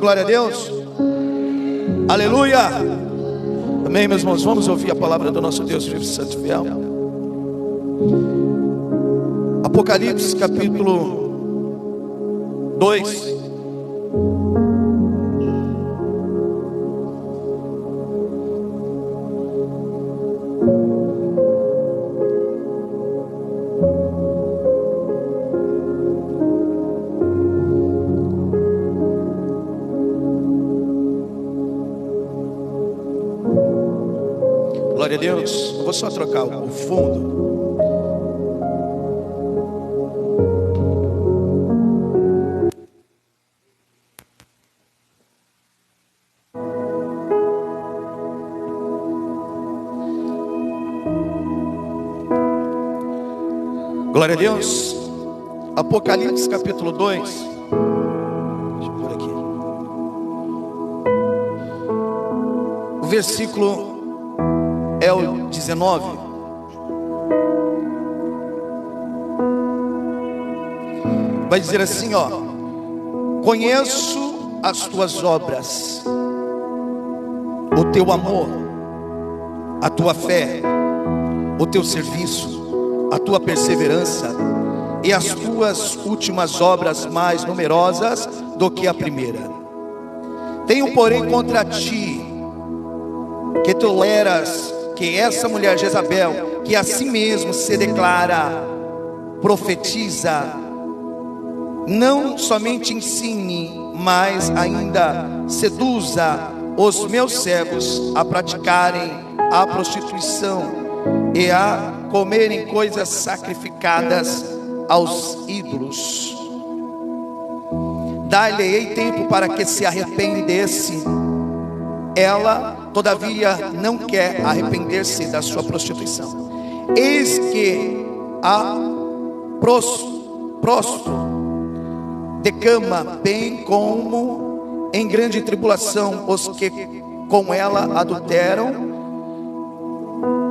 glória a Deus? Aleluia! Amém, meus irmãos. Vamos ouvir a palavra do nosso Deus vivo, santo e fiel. Apocalipse capítulo 2. Glória a Deus. Eu vou só trocar o fundo. Glória a Deus. Apocalipse capítulo 2. Deixa eu pôr aqui. O versículo é o 19. Vai dizer assim, ó: conheço as tuas obras, o teu amor, a tua fé, o teu serviço, a tua perseverança e as tuas últimas obras mais numerosas do que a primeira. Tenho, porém, contra ti que toleras que essa mulher Jezabel, que a si mesmo se declara profetiza, não somente ensine, mas ainda seduza os meus servos a praticarem a prostituição e a comerem coisas sacrificadas aos ídolos. Dar-lhe-ei tempo para que se arrependesse. Ela, todavia, não quer arrepender-se da sua prostituição. Eis que a prostro de cama, bem como em grande tribulação os que com ela adulteram,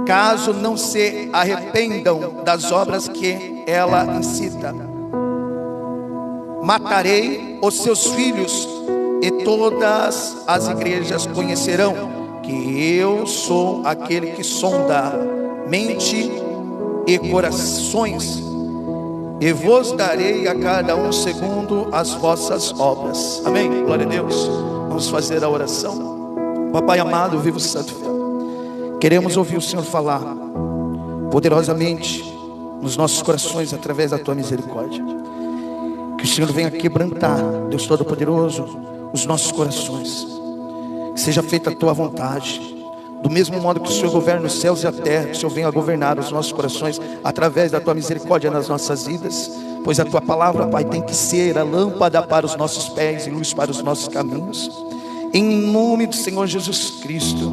caso não se arrependam das obras que ela incita. Matarei os seus filhos, e todas as igrejas conhecerão que eu sou aquele que sonda mente e corações, e vos darei a cada um segundo as vossas obras. Amém? Glória a Deus. Vamos fazer a oração. Papai amado, vivo, santo e fiel, queremos ouvir o Senhor falar poderosamente nos nossos corações através da tua misericórdia. Que o Senhor venha quebrantar, Deus Todo-Poderoso, os nossos corações. Que seja feita a tua vontade, do mesmo modo que o Senhor governa os céus e a terra, que o Senhor venha governar os nossos corações através da tua misericórdia nas nossas vidas. Pois a tua palavra, Pai, tem que ser a lâmpada para os nossos pés e luz para os nossos caminhos. Em nome do Senhor Jesus Cristo.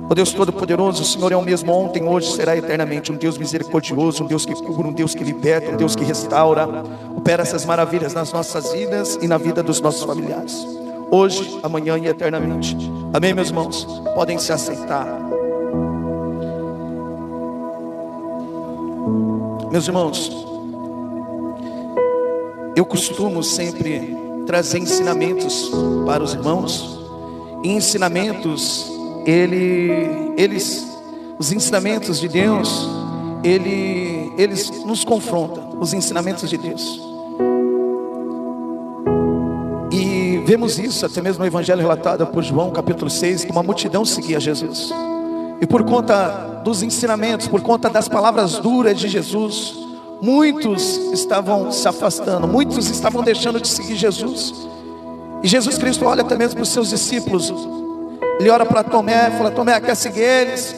Ó Deus Todo-Poderoso, o Senhor é o mesmo ontem, hoje, será eternamente. Um Deus misericordioso, um Deus que cura, um Deus que liberta, um Deus que restaura. Opera essas maravilhas nas nossas vidas e na vida dos nossos familiares, hoje, amanhã e eternamente. Amém, meus irmãos? Podem se assentar. Meus irmãos, eu costumo sempre trazer ensinamentos para os irmãos. E ensinamentos, os ensinamentos de Deus, eles nos confrontam, os ensinamentos de Deus. E vemos isso até mesmo no evangelho relatado por João capítulo 6, que uma multidão seguia Jesus. E por conta dos ensinamentos, por conta das palavras duras de Jesus, muitos estavam se afastando, muitos estavam deixando de seguir Jesus. E Jesus Cristo olha até mesmo para os seus discípulos. Ele ora para Tomé, fala: Tomé, quer seguir eles?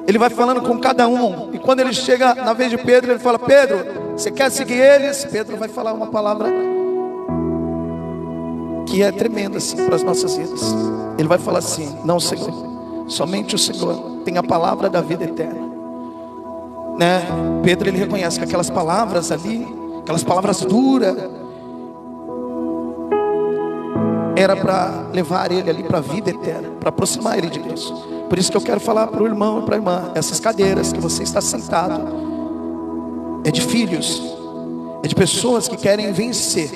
Ele vai falando com cada um. E quando ele chega na vez de Pedro, ele fala: Pedro, você quer seguir eles? Pedro vai falar uma palavra que é tremenda assim para as nossas vidas. Ele vai falar assim: não, Senhor, somente o Senhor tem a palavra da vida eterna, né? Pedro, ele reconhece que aquelas palavras ali, aquelas palavras duras, era para levar ele ali para a vida eterna, para aproximar ele de Deus. Por isso que eu quero falar para o irmão e para a irmã: essas cadeiras que você está sentado é de filhos, é de pessoas que querem vencer,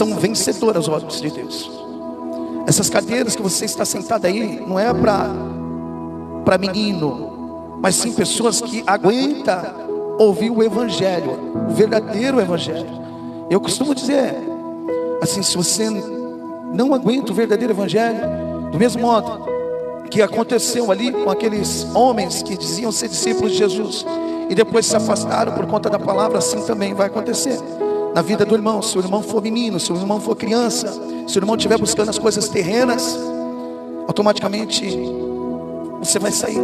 são vencedoras aos olhos de Deus. Essas cadeiras que você está sentado aí, não é para menino, mas sim pessoas que aguentam ouvir o Evangelho, o verdadeiro Evangelho. Eu costumo dizer, assim, se você não aguenta o verdadeiro Evangelho, do mesmo modo que aconteceu ali com aqueles homens que diziam ser discípulos de Jesus e depois se afastaram por conta da palavra, assim também vai acontecer na vida do irmão. Se o irmão for menino, se o irmão for criança, se o irmão estiver buscando as coisas terrenas, automaticamente você vai sair.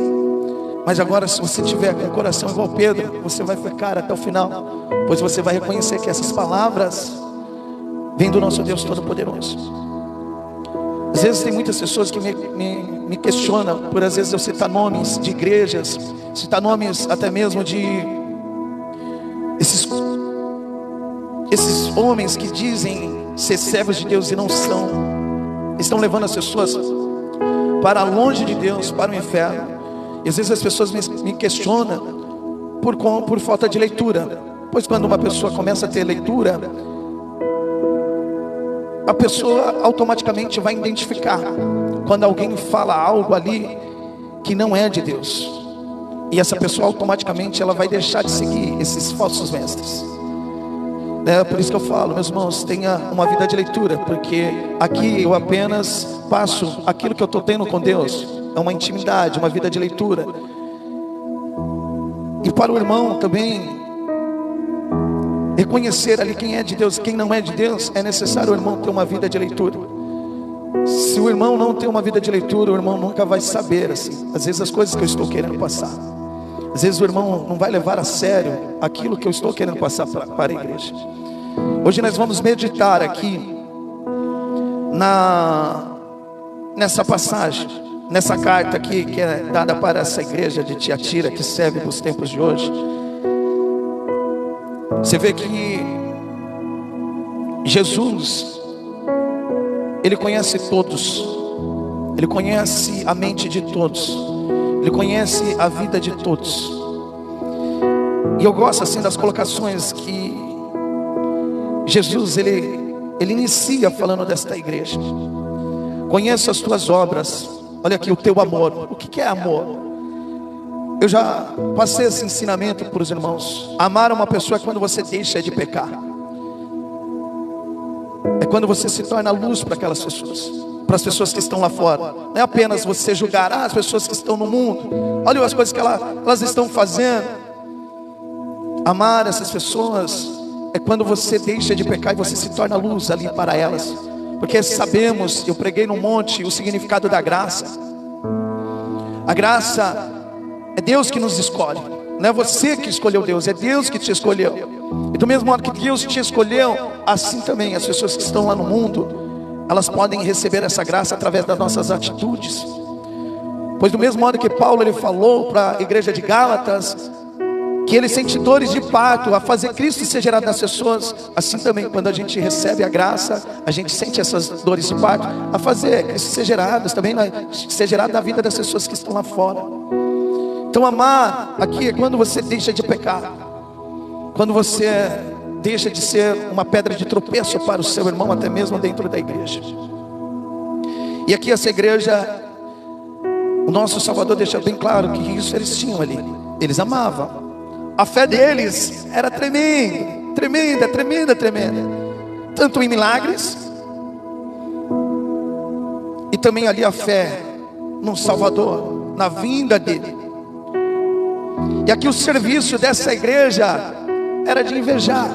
Mas agora, se você tiver com o coração igual Pedro, você vai ficar até o final, pois você vai reconhecer que essas palavras vêm do nosso Deus Todo-Poderoso. Às vezes tem muitas pessoas que me questionam por às vezes eu citar nomes de igrejas, citar nomes até mesmo de esses homens que dizem ser servos de Deus e não são. Estão levando as pessoas para longe de Deus, para o inferno. E às vezes as pessoas me questionam por falta de leitura. Pois quando uma pessoa começa a ter leitura, a pessoa automaticamente vai identificar quando alguém fala algo ali que não é de Deus. E essa pessoa automaticamente ela vai deixar de seguir esses falsos mestres. É por isso que eu falo, meus irmãos, tenha uma vida de leitura, porque aqui eu apenas passo aquilo que eu estou tendo com Deus. É uma intimidade, uma vida de leitura. E para o irmão também reconhecer ali quem é de Deus e quem não é de Deus, é necessário o irmão ter uma vida de leitura. Se o irmão não tem uma vida de leitura, o irmão nunca vai saber, assim, às vezes as coisas que eu estou querendo passar. Às vezes o irmão não vai levar a sério aquilo que eu estou querendo passar para a igreja. Hoje nós vamos meditar aqui nessa passagem, nessa carta aqui que é dada para essa igreja de Tiatira, que serve para os tempos de hoje. Você vê que Jesus, Ele conhece todos, Ele conhece a mente de todos, Ele conhece a vida de todos. E eu gosto assim das colocações que Jesus, ele inicia falando desta igreja. Conheço as tuas obras, olha aqui o teu amor. O que é amor? Eu já passei esse ensinamento para os irmãos. Amar uma pessoa é quando você deixa de pecar. É quando você se torna luz para aquelas pessoas, para as pessoas que estão lá fora. Não é apenas você julgar as pessoas que estão no mundo. Olha as coisas que elas estão fazendo. Amar essas pessoas é quando você deixa de pecar e você se torna luz ali para elas. Porque sabemos, eu preguei no monte, o significado da graça. A graça é Deus que nos escolhe. Não é você que escolheu Deus, é Deus que te escolheu. E do mesmo modo que Deus te escolheu, assim também as pessoas que estão lá no mundo, elas podem receber essa graça através das nossas atitudes. Pois do mesmo modo que Paulo ele falou para a igreja de Gálatas, que ele sente dores de parto a fazer Cristo ser gerado nas pessoas, assim também quando a gente recebe a graça, a gente sente essas dores de parto a fazer Cristo ser gerado, também ser gerado na vida das pessoas que estão lá fora. Então amar aqui é quando você deixa de pecar, quando você deixa de ser uma pedra de tropeço para o seu irmão, até mesmo dentro da igreja. E aqui essa igreja, o nosso Salvador deixa bem claro que isso eles tinham ali, eles amavam. A fé deles era tremenda, tanto em milagres, e também ali a fé no Salvador, na vinda dele. E aqui o serviço dessa igreja era de invejar.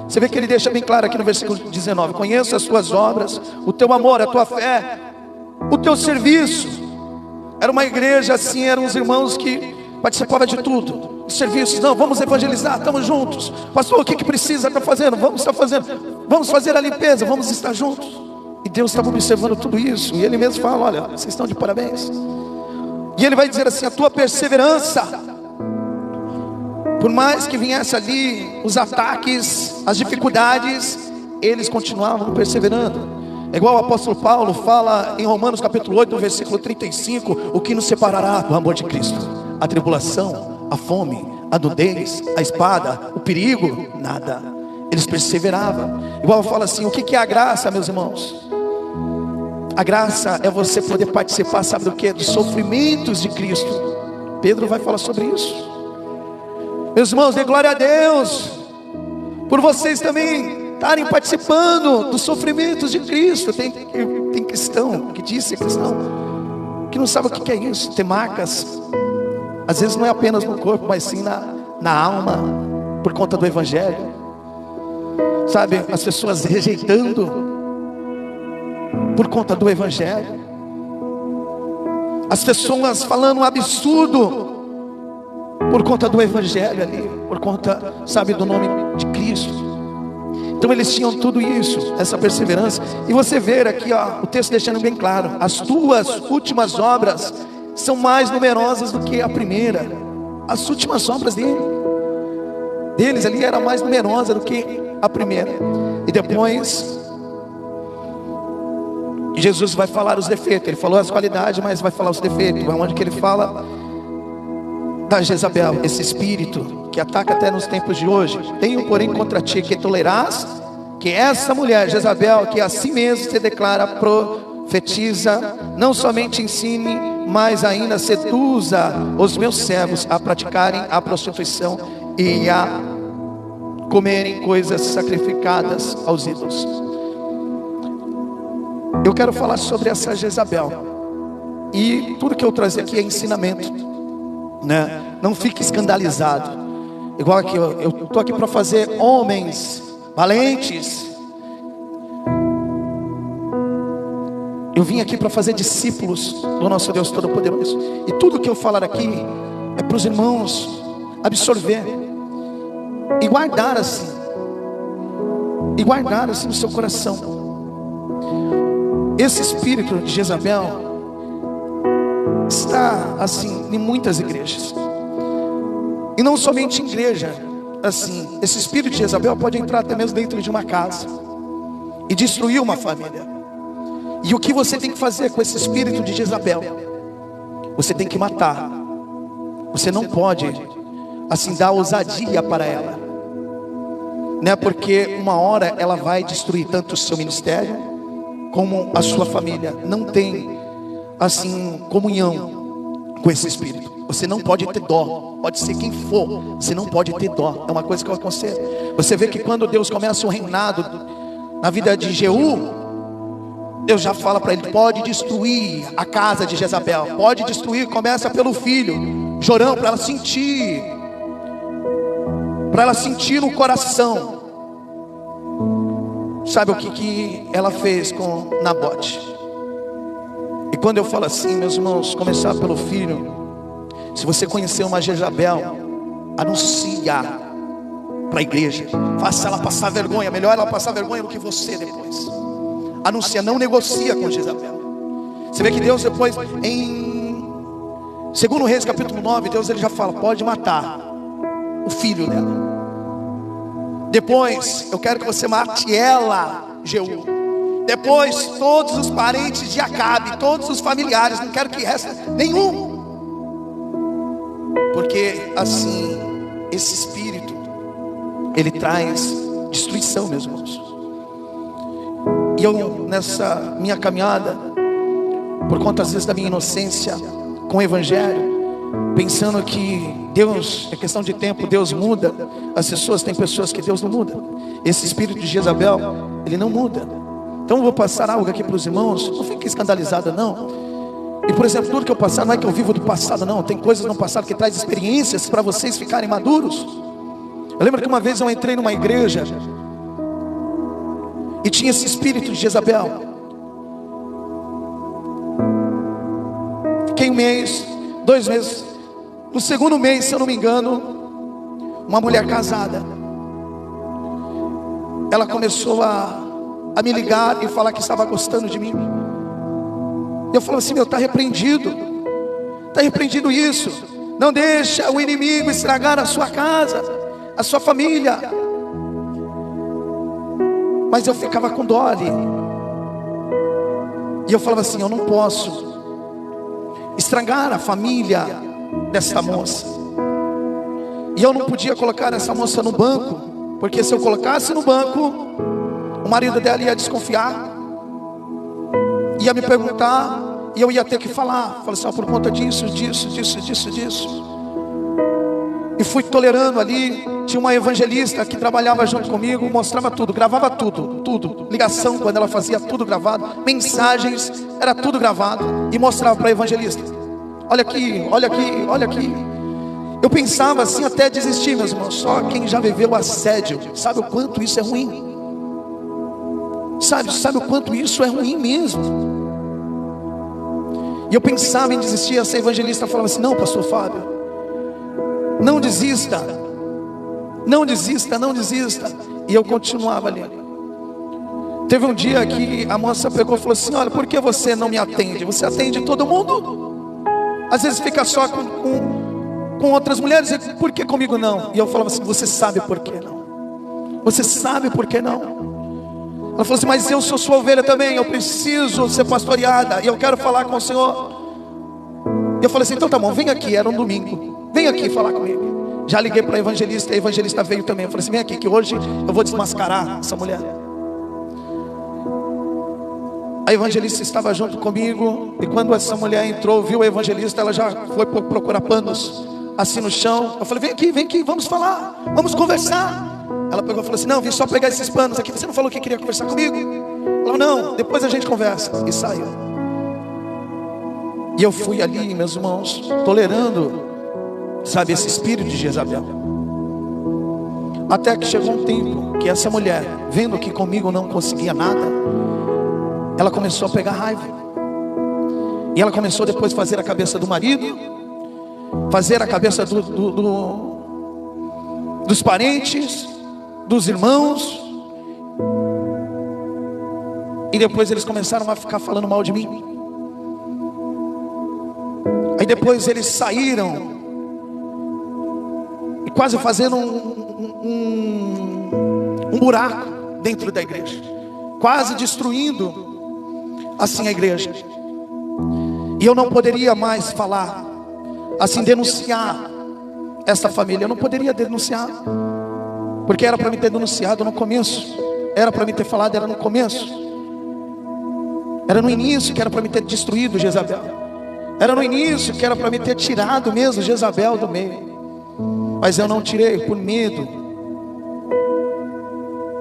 Você vê que ele deixa bem claro aqui no versículo 19: conheço as tuas obras, o teu amor, a tua fé, o teu serviço. Era uma igreja assim, eram os irmãos que participavam de tudo. Serviços, não, vamos evangelizar, estamos juntos. Pastor, o que precisa, está fazendo? Vamos estar fazendo, vamos fazer a limpeza, vamos estar juntos. E Deus estava observando tudo isso, e Ele mesmo fala: olha, vocês estão de parabéns. E Ele vai dizer assim: a tua perseverança, por mais que viesse ali os ataques, as dificuldades, eles continuavam perseverando. É igual o apóstolo Paulo fala em Romanos capítulo 8, versículo 35: o que nos separará do amor de Cristo? A tribulação, a fome, a nudez, a espada, o perigo? Nada. Eles perseveravam. Igual eu falo assim, o que é a graça, meus irmãos? A graça é você poder participar, sabe do que? Dos sofrimentos de Cristo. Pedro vai falar sobre isso. Meus irmãos, dê glória a Deus por vocês também estarem participando dos sofrimentos de Cristo. Tem cristão que diz ser cristão, que não sabe o que é isso. Ter marcas, às vezes não é apenas no corpo, mas sim na alma, por conta do Evangelho. Sabe, as pessoas rejeitando por conta do Evangelho, as pessoas falando um absurdo por conta do Evangelho ali, por conta, sabe, do nome de Cristo. Então eles tinham tudo isso, essa perseverança. E você vê aqui, ó, o texto deixando bem claro: as tuas últimas obras são mais numerosas do que a primeira. As últimas obras deles ali era mais numerosa do que a primeira. E depois Jesus vai falar os defeitos. Ele falou as qualidades, mas vai falar os defeitos. Onde que ele fala da Jezabel, esse espírito que ataca até nos tempos de hoje. Tenho porém contra ti que tolerás que essa mulher Jezabel, que a si mesmo se declara profetiza, não somente ensine, mas ainda seduza os meus servos a praticarem a prostituição e a comerem coisas sacrificadas aos ídolos. Eu quero falar sobre essa Jezabel, e tudo que eu trago aqui é ensinamento, né? Não fique escandalizado. Igual aqui, eu estou aqui para fazer homens valentes. Eu vim aqui para fazer discípulos do nosso Deus Todo-Poderoso. E tudo que eu falar aqui é para os irmãos absorver e guardar assim no seu coração. Esse espírito de Jezabel está assim em muitas igrejas, e não somente em igreja. Assim, esse espírito de Jezabel pode entrar até mesmo dentro de uma casa e destruir uma família. E o que você tem que fazer com esse espírito de Jezabel? Você tem que matar. Você não pode assim dar ousadia para ela, né? Porque uma hora ela vai destruir tanto o seu ministério como a sua família. Não tem assim comunhão com esse espírito. Você não pode ter dó. Pode ser quem for, você não pode ter dó. É uma coisa que eu aconselho. Você vê que quando Deus começa um reinado na vida de Jeú, Deus já fala para ele: pode destruir a casa de Jezabel, pode destruir. Começa pelo filho Jorão, para ela sentir no coração. Sabe o que ela fez com Nabote? E quando eu falo assim, meus irmãos, começar pelo filho. Se você conhecer uma Jezabel, anuncia para a igreja, faça ela passar vergonha. Melhor ela passar vergonha do que você depois. Anuncia, não negocia com Jezabel. Você vê que Deus depois, em 2 Reis capítulo 9, Deus ele já fala: pode matar o filho dela. Depois, eu quero que você mate ela, Jeú. Depois, todos os parentes de Acabe, todos os familiares, não quero que reste nenhum. Porque assim, esse espírito, ele traz destruição, meus irmãos. E eu, nessa minha caminhada, por conta às vezes da minha inocência com o Evangelho, pensando que Deus, é questão de tempo, Deus muda as pessoas. Tem pessoas que Deus não muda. Esse espírito de Jezabel, ele não muda. Então eu vou passar algo aqui para os irmãos. Não fique escandalizado não. E por exemplo, tudo que eu passar não é que eu vivo do passado não. Tem coisas no passado que traz experiências para vocês ficarem maduros. Eu lembro que uma vez eu entrei numa igreja e tinha esse espírito de Jezabel. Fiquei 1 mês, 2 meses. No segundo mês, se eu não me engano, uma mulher casada, ela começou a me ligar e falar que estava gostando de mim. Eu falo assim: meu, está repreendido. Está repreendido isso. Não deixa o inimigo estragar a sua casa, a sua família. Mas eu ficava com dó ali. E eu falava assim: eu não posso estragar a família dessa moça. E eu não podia colocar essa moça no banco, porque se eu colocasse no banco, o marido dela ia desconfiar, ia me perguntar, e eu ia ter que falar assim, por conta disso. E fui tolerando ali. Tinha uma evangelista que trabalhava junto comigo, mostrava tudo, gravava tudo. Ligação, quando ela fazia, tudo gravado. Mensagens, era tudo gravado. E mostrava para a evangelista: olha aqui. Eu pensava assim até desistir, meus irmãos. Só quem já viveu assédio sabe o quanto isso é ruim. Sabe o quanto isso é ruim mesmo. E eu pensava em desistir. Essa evangelista falava assim: não, pastor Fábio, não desista. E eu continuava ali. Teve um dia que a moça pegou e falou assim: olha, por que você não me atende? Você atende todo mundo? Às vezes fica só com outras mulheres, e por que comigo não? E eu falava assim: você sabe por que não? Você sabe por que não? Ela falou assim: mas eu sou sua ovelha também, eu preciso ser pastoreada, e eu quero falar com o Senhor. E eu falei assim: então tá bom, vem aqui. Era um domingo, vem aqui falar comigo. Já liguei para a evangelista, e a evangelista veio também. Eu falei assim: vem aqui, que hoje eu vou desmascarar essa mulher. A evangelista estava junto comigo, e quando essa mulher entrou, viu a evangelista, ela já foi procurar panos assim no chão. Eu falei: vem aqui, vamos falar, vamos conversar. Ela pegou e falou assim: não, vim só pegar esses panos aqui. Você não falou que queria conversar comigo? Ela falou: não, depois a gente conversa. E saiu. E eu fui ali, meus irmãos, tolerando, sabe, esse espírito de Jezabel. Até que chegou um tempo que essa mulher, vendo que comigo não conseguia nada, ela começou a pegar raiva. E ela começou depois a fazer a cabeça do marido, fazer a cabeça dos parentes, dos irmãos. E depois eles começaram a ficar falando mal de mim. Aí depois eles saíram, e quase fazendo um buraco dentro da igreja, quase destruindo assim a igreja. E eu não poderia mais falar assim, denunciar esta família. Eu não poderia denunciar, porque era para me ter denunciado no começo. Era para me ter falado, era no começo. Era no início que era para me ter destruído Jezabel. Era no início que era para me ter tirado mesmo Jezabel do meio. Mas eu não tirei por medo,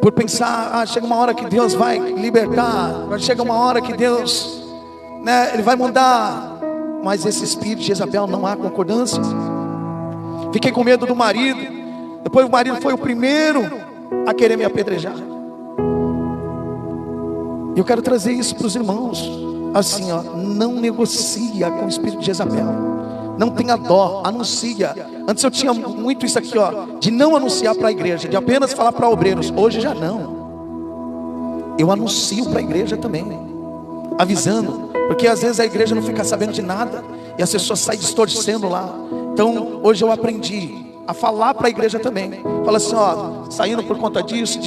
por pensar: chega uma hora que Deus vai libertar, chega uma hora que Deus, Ele vai mudar. Mas esse espírito de Jezabel, não há concordância. Fiquei com medo do marido. Depois o marido foi o primeiro a querer me apedrejar. E eu quero trazer isso para os irmãos. Assim, não negocia com o espírito de Jezabel. Não tenha dó, anuncia. Antes eu tinha muito isso aqui, de não anunciar para a igreja, de apenas falar para obreiros. Hoje já não. Eu anuncio para a igreja também, avisando, porque às vezes a igreja não fica sabendo de nada e as pessoas saem distorcendo lá. Então hoje eu aprendi a falar para a igreja também. Fala assim: saindo por conta disso.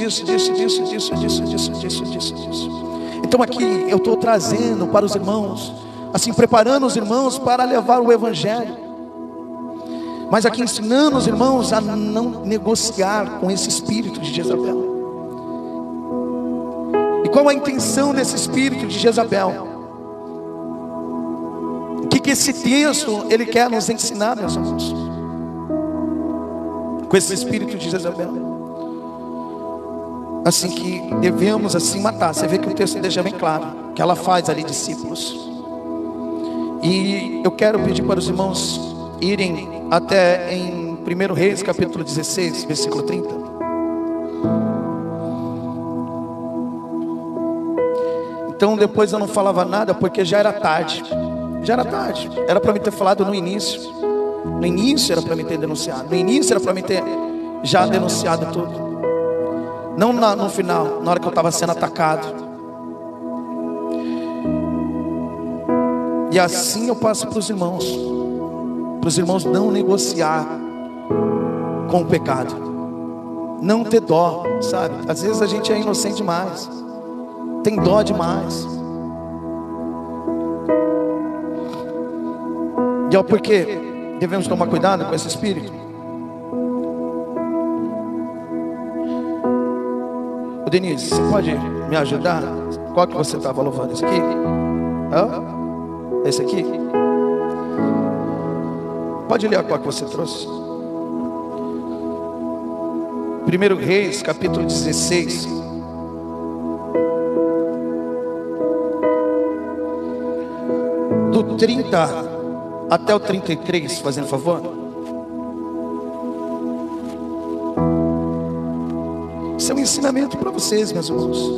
Então aqui eu estou trazendo para os irmãos, assim, preparando os irmãos para levar o evangelho, mas aqui ensinando os irmãos a não negociar com esse espírito de Jezabel. E qual a intenção desse espírito de Jezabel? O que esse texto ele quer nos ensinar, meus irmãos? Com esse espírito de Jezabel, assim, que devemos assim matar. Você vê que o texto deixa bem claro que ela faz ali discípulos. E eu quero pedir para os irmãos irem até em 1 Reis capítulo 16, versículo 30. Então depois eu não falava nada, porque já era tarde. Era para me ter falado no início. No início era para me ter denunciado. No início era para me ter já denunciado tudo. Não no final, na hora que eu estava sendo atacado. E assim eu passo para os irmãos não negociar com o pecado, não ter dó, sabe? Às vezes a gente é inocente demais, tem dó demais. E por que devemos tomar cuidado com esse espírito? Denise, você pode me ajudar? Qual que você estava louvando? Esse aqui? Esse aqui? Pode ler qual que você trouxe. 1 Reis, capítulo 16. Do 30 até o 33, fazendo favor. Isso é um ensinamento para vocês, meus irmãos.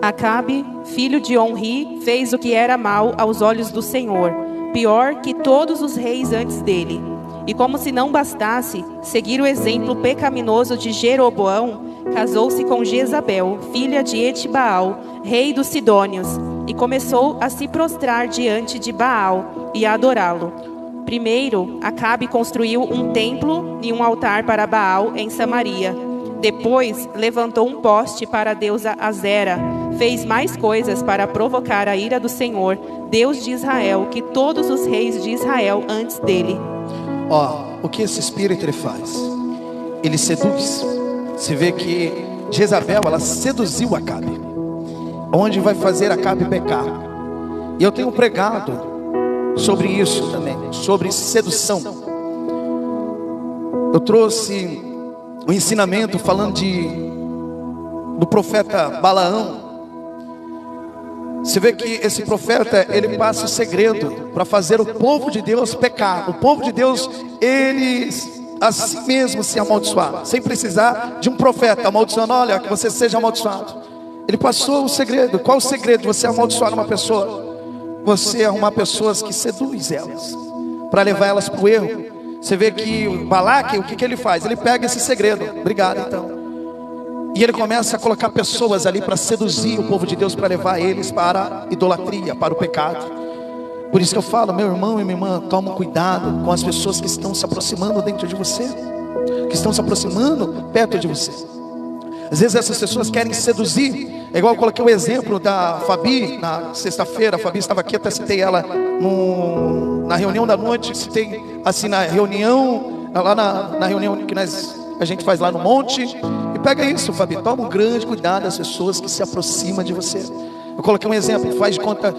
Acabe, filho de Onri, fez o que era mal aos olhos do Senhor, pior que todos os reis antes dele. E como se não bastasse seguir o exemplo pecaminoso de Jeroboão, casou-se com Jezabel, filha de Etibaal, rei dos Sidônios, e começou a se prostrar diante de Baal e a adorá-lo. Primeiro, Acabe construiu um templo e um altar para Baal em Samaria. Depois, levantou um poste para a deusa Azera. Fez mais coisas para provocar a ira do Senhor, Deus de Israel, que todos os reis de Israel antes dele. O que esse espírito ele faz? Ele seduz. Você vê que Jezabel, ela seduziu Acabe, onde vai fazer Acabe pecar. E eu tenho pregado sobre isso também, sobre sedução. Eu trouxe o ensinamento falando do profeta Balaão. Você vê que esse profeta, ele passa o segredo para fazer o povo de Deus pecar. O povo de Deus, eles a si mesmo se amaldiçoar, sem precisar de um profeta amaldiçoando, olha, que você seja amaldiçoado. Ele passou o segredo. Qual o segredo de você amaldiçoar uma pessoa? Você arrumar pessoas que seduz elas, para levar elas para o erro. Você vê que o Balaque, o que ele faz? Ele pega esse segredo. Obrigado, então. E ele começa a colocar pessoas ali para seduzir o povo de Deus, para levar eles para a idolatria, para o pecado. Por isso que eu falo, meu irmão e minha irmã, toma cuidado com as pessoas que estão se aproximando dentro de você, que estão se aproximando perto de você. Às vezes essas pessoas querem seduzir. É igual eu coloquei o exemplo da Fabi na sexta-feira. A Fabi estava aqui, até citei ela na reunião da noite. Citei assim na reunião, lá na reunião que a gente faz lá no monte. E pega isso, Fabi, toma um grande cuidado das pessoas que se aproximam de você. Eu coloquei um exemplo, faz de conta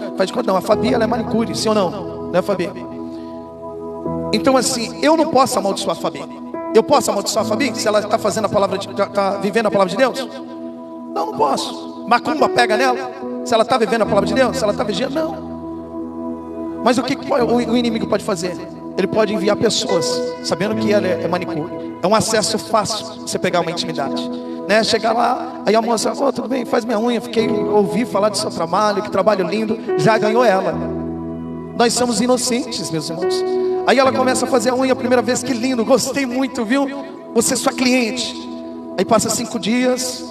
não, a Fabi ela é manicure, sim ou não? Né, Fabi? Então assim, eu não posso amaldiçoar a Fabi. Eu posso amaldiçoar a Fabi se ela está fazendo está vivendo a palavra de Deus? Não posso. Macumba pega nela? Se ela está vivendo a palavra de Deus? Se ela está vigiando? Não. Mas o que o inimigo pode fazer? Ele pode enviar pessoas, sabendo que ela é manicure. É um acesso fácil você pegar uma intimidade, né? Chegar lá, aí a moça, tudo bem, faz minha unha. Ouvi falar do seu trabalho, que trabalho lindo. Já ganhou ela. Nós somos inocentes, meus irmãos. Aí ela começa a fazer a unha a primeira vez, que lindo, gostei muito, viu? Você é sua cliente. Aí passa 5 dias,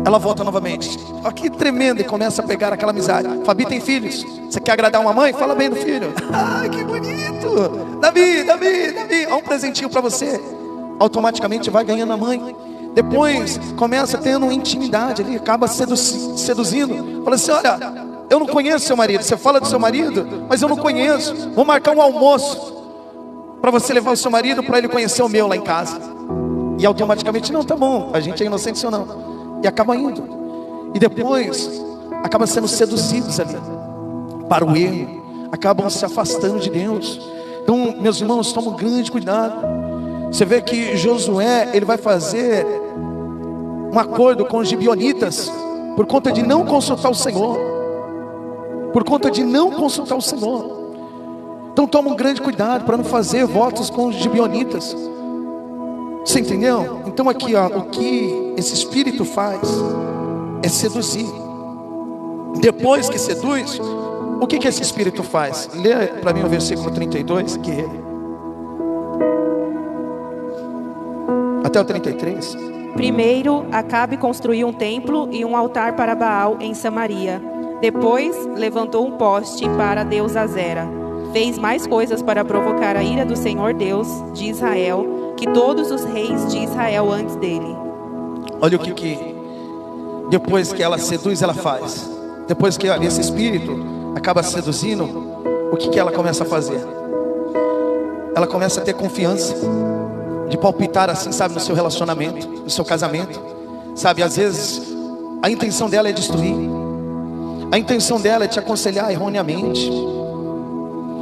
ela volta novamente. Olha que tremendo, e começa a pegar aquela amizade. Fabi tem filhos, você quer agradar uma mãe? Fala bem do filho. Ai, que bonito. Davi, olha um presentinho para você. Automaticamente vai ganhando a mãe. Depois começa tendo intimidade ali, acaba seduzindo. Fala assim, olha, eu não conheço seu marido. Você fala do seu marido, mas eu não conheço. Vou marcar um almoço para você levar o seu marido, para ele conhecer o meu lá em casa. E automaticamente, não, tá bom, a gente é inocente ou não. E acaba indo. E depois acaba sendo seduzidos ali para o erro. Acabam se afastando de Deus. Então, meus irmãos, tomem um grande cuidado. Você vê que Josué, ele vai fazer um acordo com os gibeonitas por conta de não consultar o Senhor. Por conta de não consultar o Senhor. Então toma um grande cuidado para não fazer votos com os gibeonitas. Você entendeu? Então aqui, o que esse espírito faz é seduzir. Depois que seduz, o que esse espírito faz? Lê para mim o versículo 32, que até o 33. Primeiro, Acabe construiu um templo e um altar para Baal em Samaria. Depois, levantou um poste para a deusa Azera. Fez mais coisas para provocar a ira do Senhor Deus de Israel, que todos os reis de Israel antes dele. Olha o que depois que ela seduz, ela faz. Depois que esse espírito acaba seduzindo, o que ela começa a fazer? ela começa a ter confiança de palpitar assim, sabe, no seu relacionamento, no seu casamento, sabe, às vezes a intenção dela é destruir, a intenção dela é te aconselhar erroneamente,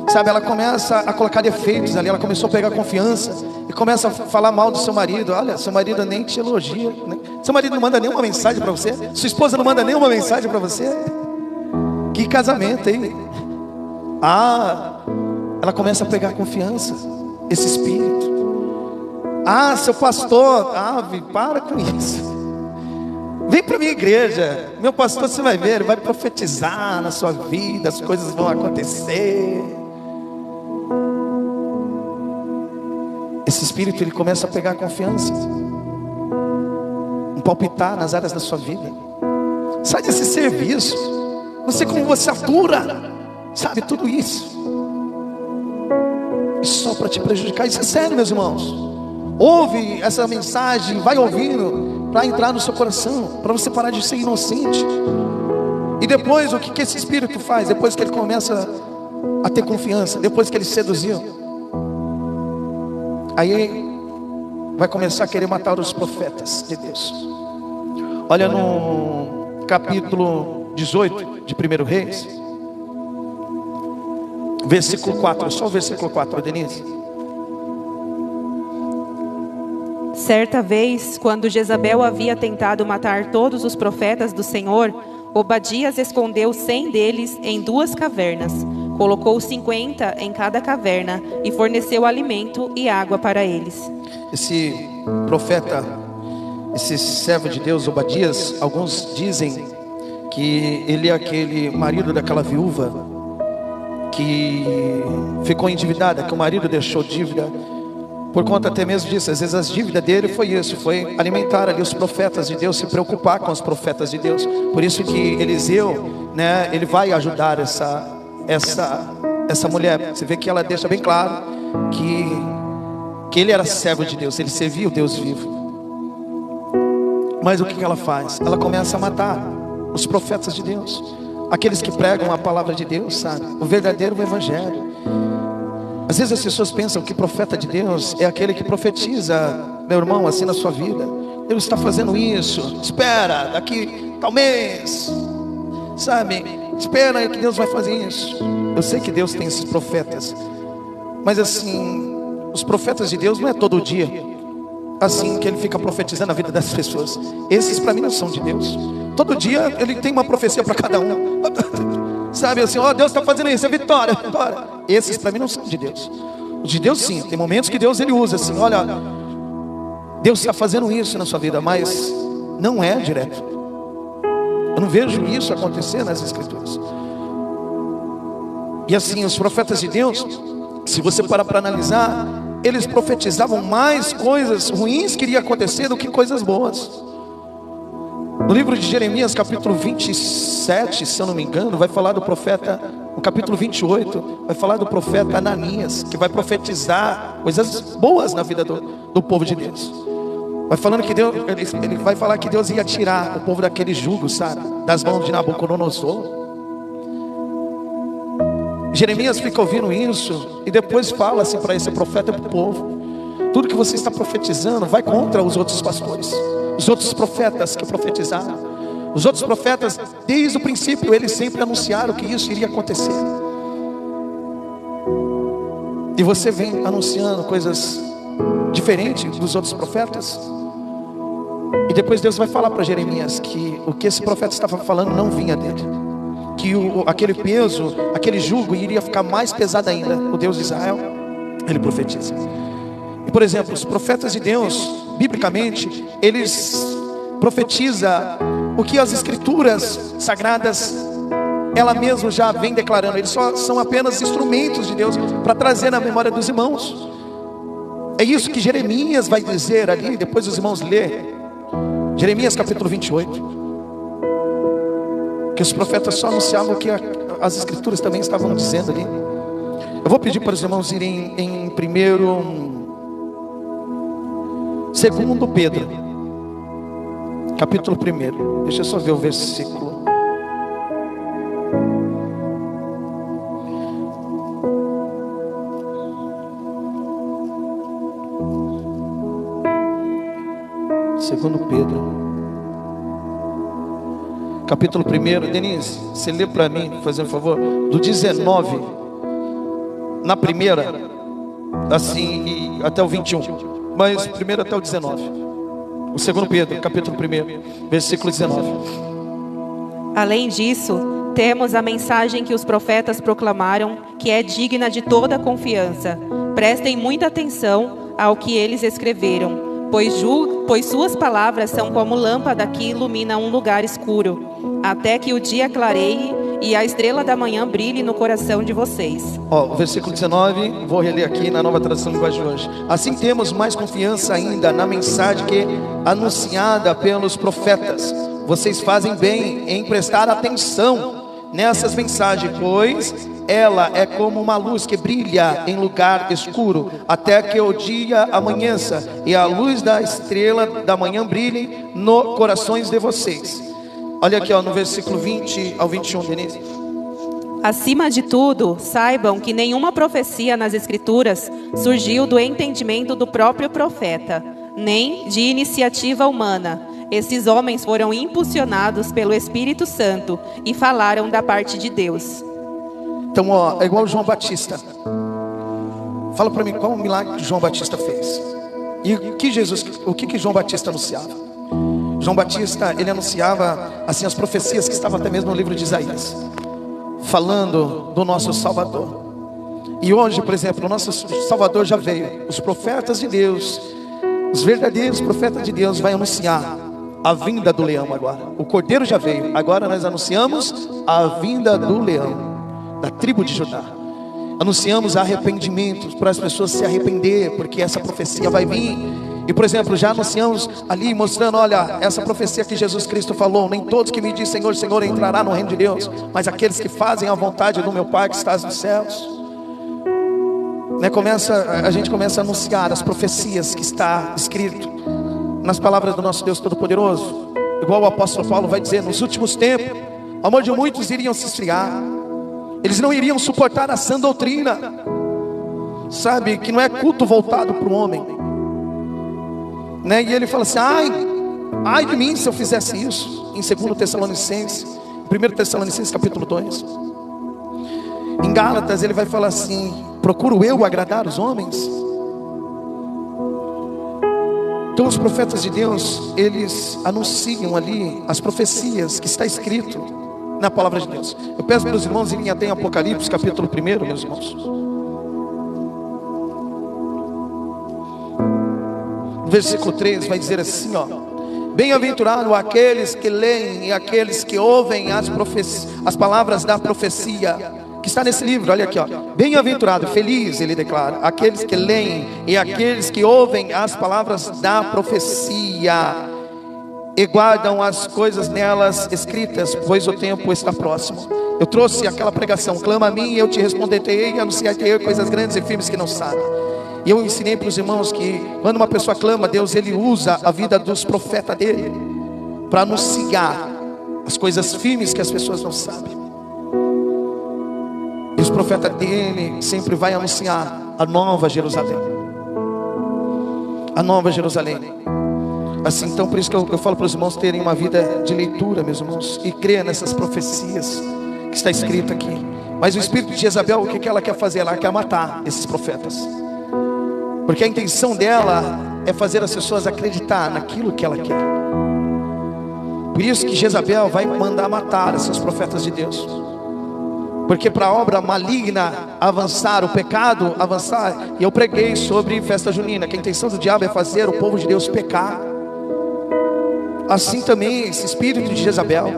sabe, ela começa a colocar defeitos ali, ela começou a pegar confiança e começa a falar mal do seu marido. Olha, seu marido nem te elogia, né? Seu marido não manda nenhuma mensagem para você, sua esposa não manda nenhuma mensagem para você. Que casamento, hein? Ela começa a pegar confiança, esse espírito. Seu pastor, para com isso. Vem para minha igreja, meu pastor, você vai ver, ele vai profetizar na sua vida, as coisas vão acontecer. Esse espírito, ele começa a pegar confiança, um palpitar nas áreas da sua vida. Sai desse serviço, não sei como você atura, sabe, tudo isso. E só para te prejudicar. Isso é sério, meus irmãos. Ouve essa mensagem, vai ouvindo, para entrar no seu coração, para você parar de ser inocente. E depois, o que esse espírito faz? Depois que ele começa a ter confiança, depois que ele seduziu, aí vai começar a querer matar os profetas de Deus. Olha no capítulo 18 de 1 Reis, versículo 4, só o versículo 4, Denise. Certa vez, quando Jezabel havia tentado matar todos os profetas do Senhor, Obadias escondeu 100 deles em 2 cavernas, colocou 50 em cada caverna e forneceu alimento e água para eles. Esse profeta, esse servo de Deus, Obadias, alguns dizem que ele é aquele marido daquela viúva que ficou endividada, que o marido deixou dívida, por conta até mesmo disso. Às vezes as dívidas dele foi isso, foi alimentar ali os profetas de Deus, se preocupar com os profetas de Deus. Por isso que Eliseu, né, ele vai ajudar essa mulher. Você vê que ela deixa bem claro que ele era servo de Deus, ele servia o Deus vivo. Mas o que ela faz? Ela começa a matar os profetas de Deus, aqueles que pregam a palavra de Deus, sabe, o verdadeiro evangelho. Às vezes as pessoas pensam que profeta de Deus é aquele que profetiza, meu irmão, assim na sua vida. Deus está fazendo isso, espera, daqui tal mês, sabe, espera que Deus vai fazer isso. Eu sei que Deus tem esses profetas, mas assim, os profetas de Deus não é todo dia assim que ele fica profetizando a vida das pessoas. Esses para mim não são de Deus. Todo dia ele tem uma profecia para cada um. Sabe assim, Deus está fazendo isso, é vitória, vitória. Esses para mim não são de Deus. Os de Deus sim, tem momentos que Deus ele usa assim, olha, Deus está fazendo isso na sua vida, mas não é direto. Eu não vejo isso acontecer nas Escrituras. E assim, os profetas de Deus, se você parar para analisar, eles profetizavam mais coisas ruins que iriam acontecer do que coisas boas. No livro de Jeremias, capítulo 27, se eu não me engano, vai falar do profeta, no capítulo 28, vai falar do profeta Ananias, que vai profetizar coisas boas na vida do povo de Deus. Vai falando que Deus, ele vai falar que Deus ia tirar o povo daquele jugo, sabe, das mãos de Nabucodonosor. Jeremias fica ouvindo isso e depois fala assim para esse profeta e para o povo: tudo que você está profetizando vai contra os outros pastores, os outros profetas que profetizaram. Os outros profetas, desde o princípio, eles sempre anunciaram que isso iria acontecer. E você vem anunciando coisas diferentes dos outros profetas. E depois Deus vai falar para Jeremias que o que esse profeta estava falando não vinha dele, que aquele peso, aquele jugo iria ficar mais pesado ainda. O Deus de Israel, ele profetiza. E por exemplo, os profetas de Deus, biblicamente, eles profetizam o que as escrituras sagradas, ela mesma já vem declarando. Eles só são apenas instrumentos de Deus para trazer na memória dos irmãos. É isso que Jeremias vai dizer ali, depois os irmãos lerem Jeremias capítulo 28, que os profetas só anunciavam o que as escrituras também estavam dizendo ali. Eu vou pedir para os irmãos irem em 2 Pedro, capítulo 1. Deixa eu só ver o versículo. Segundo Pedro, capítulo 1. Denise, você lê para mim, fazendo um favor, do 19 na primeira, assim, e até o 21, mas primeiro até o 19. O segundo Pedro, capítulo 1, versículo 19. Além disso, temos a mensagem que os profetas proclamaram, que é digna de toda confiança. Prestem muita atenção ao que eles escreveram, pois suas palavras são como lâmpada que ilumina um lugar escuro, até que o dia clareie e a estrela da manhã brilhe no coração de vocês. O versículo 19, vou reler aqui na Nova Tradução Linguagem de hoje. Assim temos mais confiança ainda na mensagem que é anunciada pelos profetas. Vocês fazem bem em prestar atenção nessas mensagens, pois ela é como uma luz que brilha em lugar escuro, até que o dia amanheça e a luz da estrela da manhã brilhe nos corações de vocês. Olha aqui, no versículo 20 ao 21, Denise. Acima de tudo, saibam que nenhuma profecia nas Escrituras surgiu do entendimento do próprio profeta, nem de iniciativa humana. Esses homens foram impulsionados pelo Espírito Santo e falaram da parte de Deus. Então, é igual João Batista. Fala para mim, qual o milagre que João Batista fez? E o que João Batista anunciava? João Batista, ele anunciava assim as profecias que estavam até mesmo no livro de Isaías, falando do nosso Salvador. E hoje, por exemplo, o nosso Salvador já veio. Os profetas de Deus, os verdadeiros profetas de Deus, vai anunciar a vinda do leão agora. O Cordeiro já veio. Agora nós anunciamos a vinda do leão, da tribo de Judá. Anunciamos arrependimento para as pessoas se arrepender, porque essa profecia vai vir. E por exemplo, já anunciamos ali, mostrando, olha, essa profecia que Jesus Cristo falou: nem todos que me dizem Senhor, Senhor entrará no reino de Deus, mas aqueles que fazem a vontade do meu Pai que está nos céus. A gente começa a anunciar as profecias que está escrito nas palavras do nosso Deus Todo-Poderoso. Igual o apóstolo Paulo vai dizer: nos últimos tempos, o amor de muitos iriam se esfriar, eles não iriam suportar a sã doutrina, sabe, que não é culto voltado para o homem, né? E ele fala assim: ai de mim se eu fizesse isso. Em 2 Tessalonicenses, 1 Tessalonicenses capítulo 2. Em Gálatas ele vai falar assim: procuro eu agradar os homens? Então os profetas de Deus, eles anunciam ali as profecias que está escrito na palavra de Deus. Eu peço para os irmãos irem até em Apocalipse capítulo 1, meus irmãos. Versículo 3 vai dizer assim, bem-aventurado aqueles que leem e aqueles que ouvem as palavras da profecia que está nesse livro. Olha aqui, bem-aventurado, feliz, ele declara, aqueles que leem e aqueles que ouvem as palavras da profecia e guardam as coisas nelas escritas, pois o tempo está próximo. Eu trouxe aquela pregação: clama a mim e eu te responderei e anunciarei coisas grandes e firmes que não sabem. E eu ensinei para os irmãos que quando uma pessoa clama a Deus, ele usa a vida dos profetas dele para anunciar as coisas firmes que as pessoas não sabem. E os profetas dele sempre vai anunciar a nova Jerusalém. A nova Jerusalém. Assim, então por isso que eu falo para os irmãos terem uma vida de leitura, meus irmãos, e crer nessas profecias que está escrito aqui. Mas o espírito de Jezabel, o que ela quer fazer? Ela quer matar esses profetas, porque a intenção dela é fazer as pessoas acreditar naquilo que ela quer. Por isso que Jezabel vai mandar matar esses profetas de Deus, porque para a obra maligna avançar, o pecado avançar. E eu preguei sobre festa junina, que a intenção do diabo é fazer o povo de Deus pecar. Assim também esse espírito de Jezabel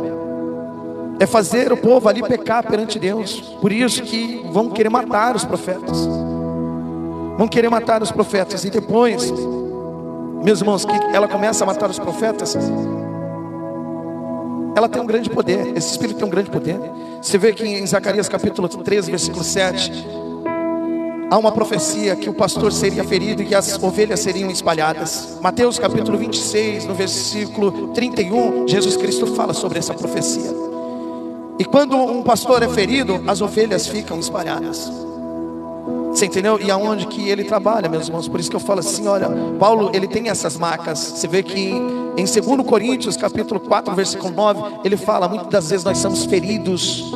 é fazer o povo ali pecar perante Deus. Por isso que vão querer matar os profetas, vão querer matar os profetas. E depois, meus irmãos, que ela começa a matar os profetas, ela tem um grande poder. Esse espírito tem um grande poder. Você vê que em Zacarias capítulo 13, versículo 7, há uma profecia que o pastor seria ferido e que as ovelhas seriam espalhadas. Mateus capítulo 26, no versículo 31, Jesus Cristo fala sobre essa profecia. E quando um pastor é ferido, as ovelhas ficam espalhadas. Você entendeu? E aonde que ele trabalha, meus irmãos? Por isso que eu falo assim, olha, Paulo, ele tem essas marcas. Você vê que em 2 Coríntios, capítulo 4, versículo 9, ele fala, muitas das vezes nós somos feridos.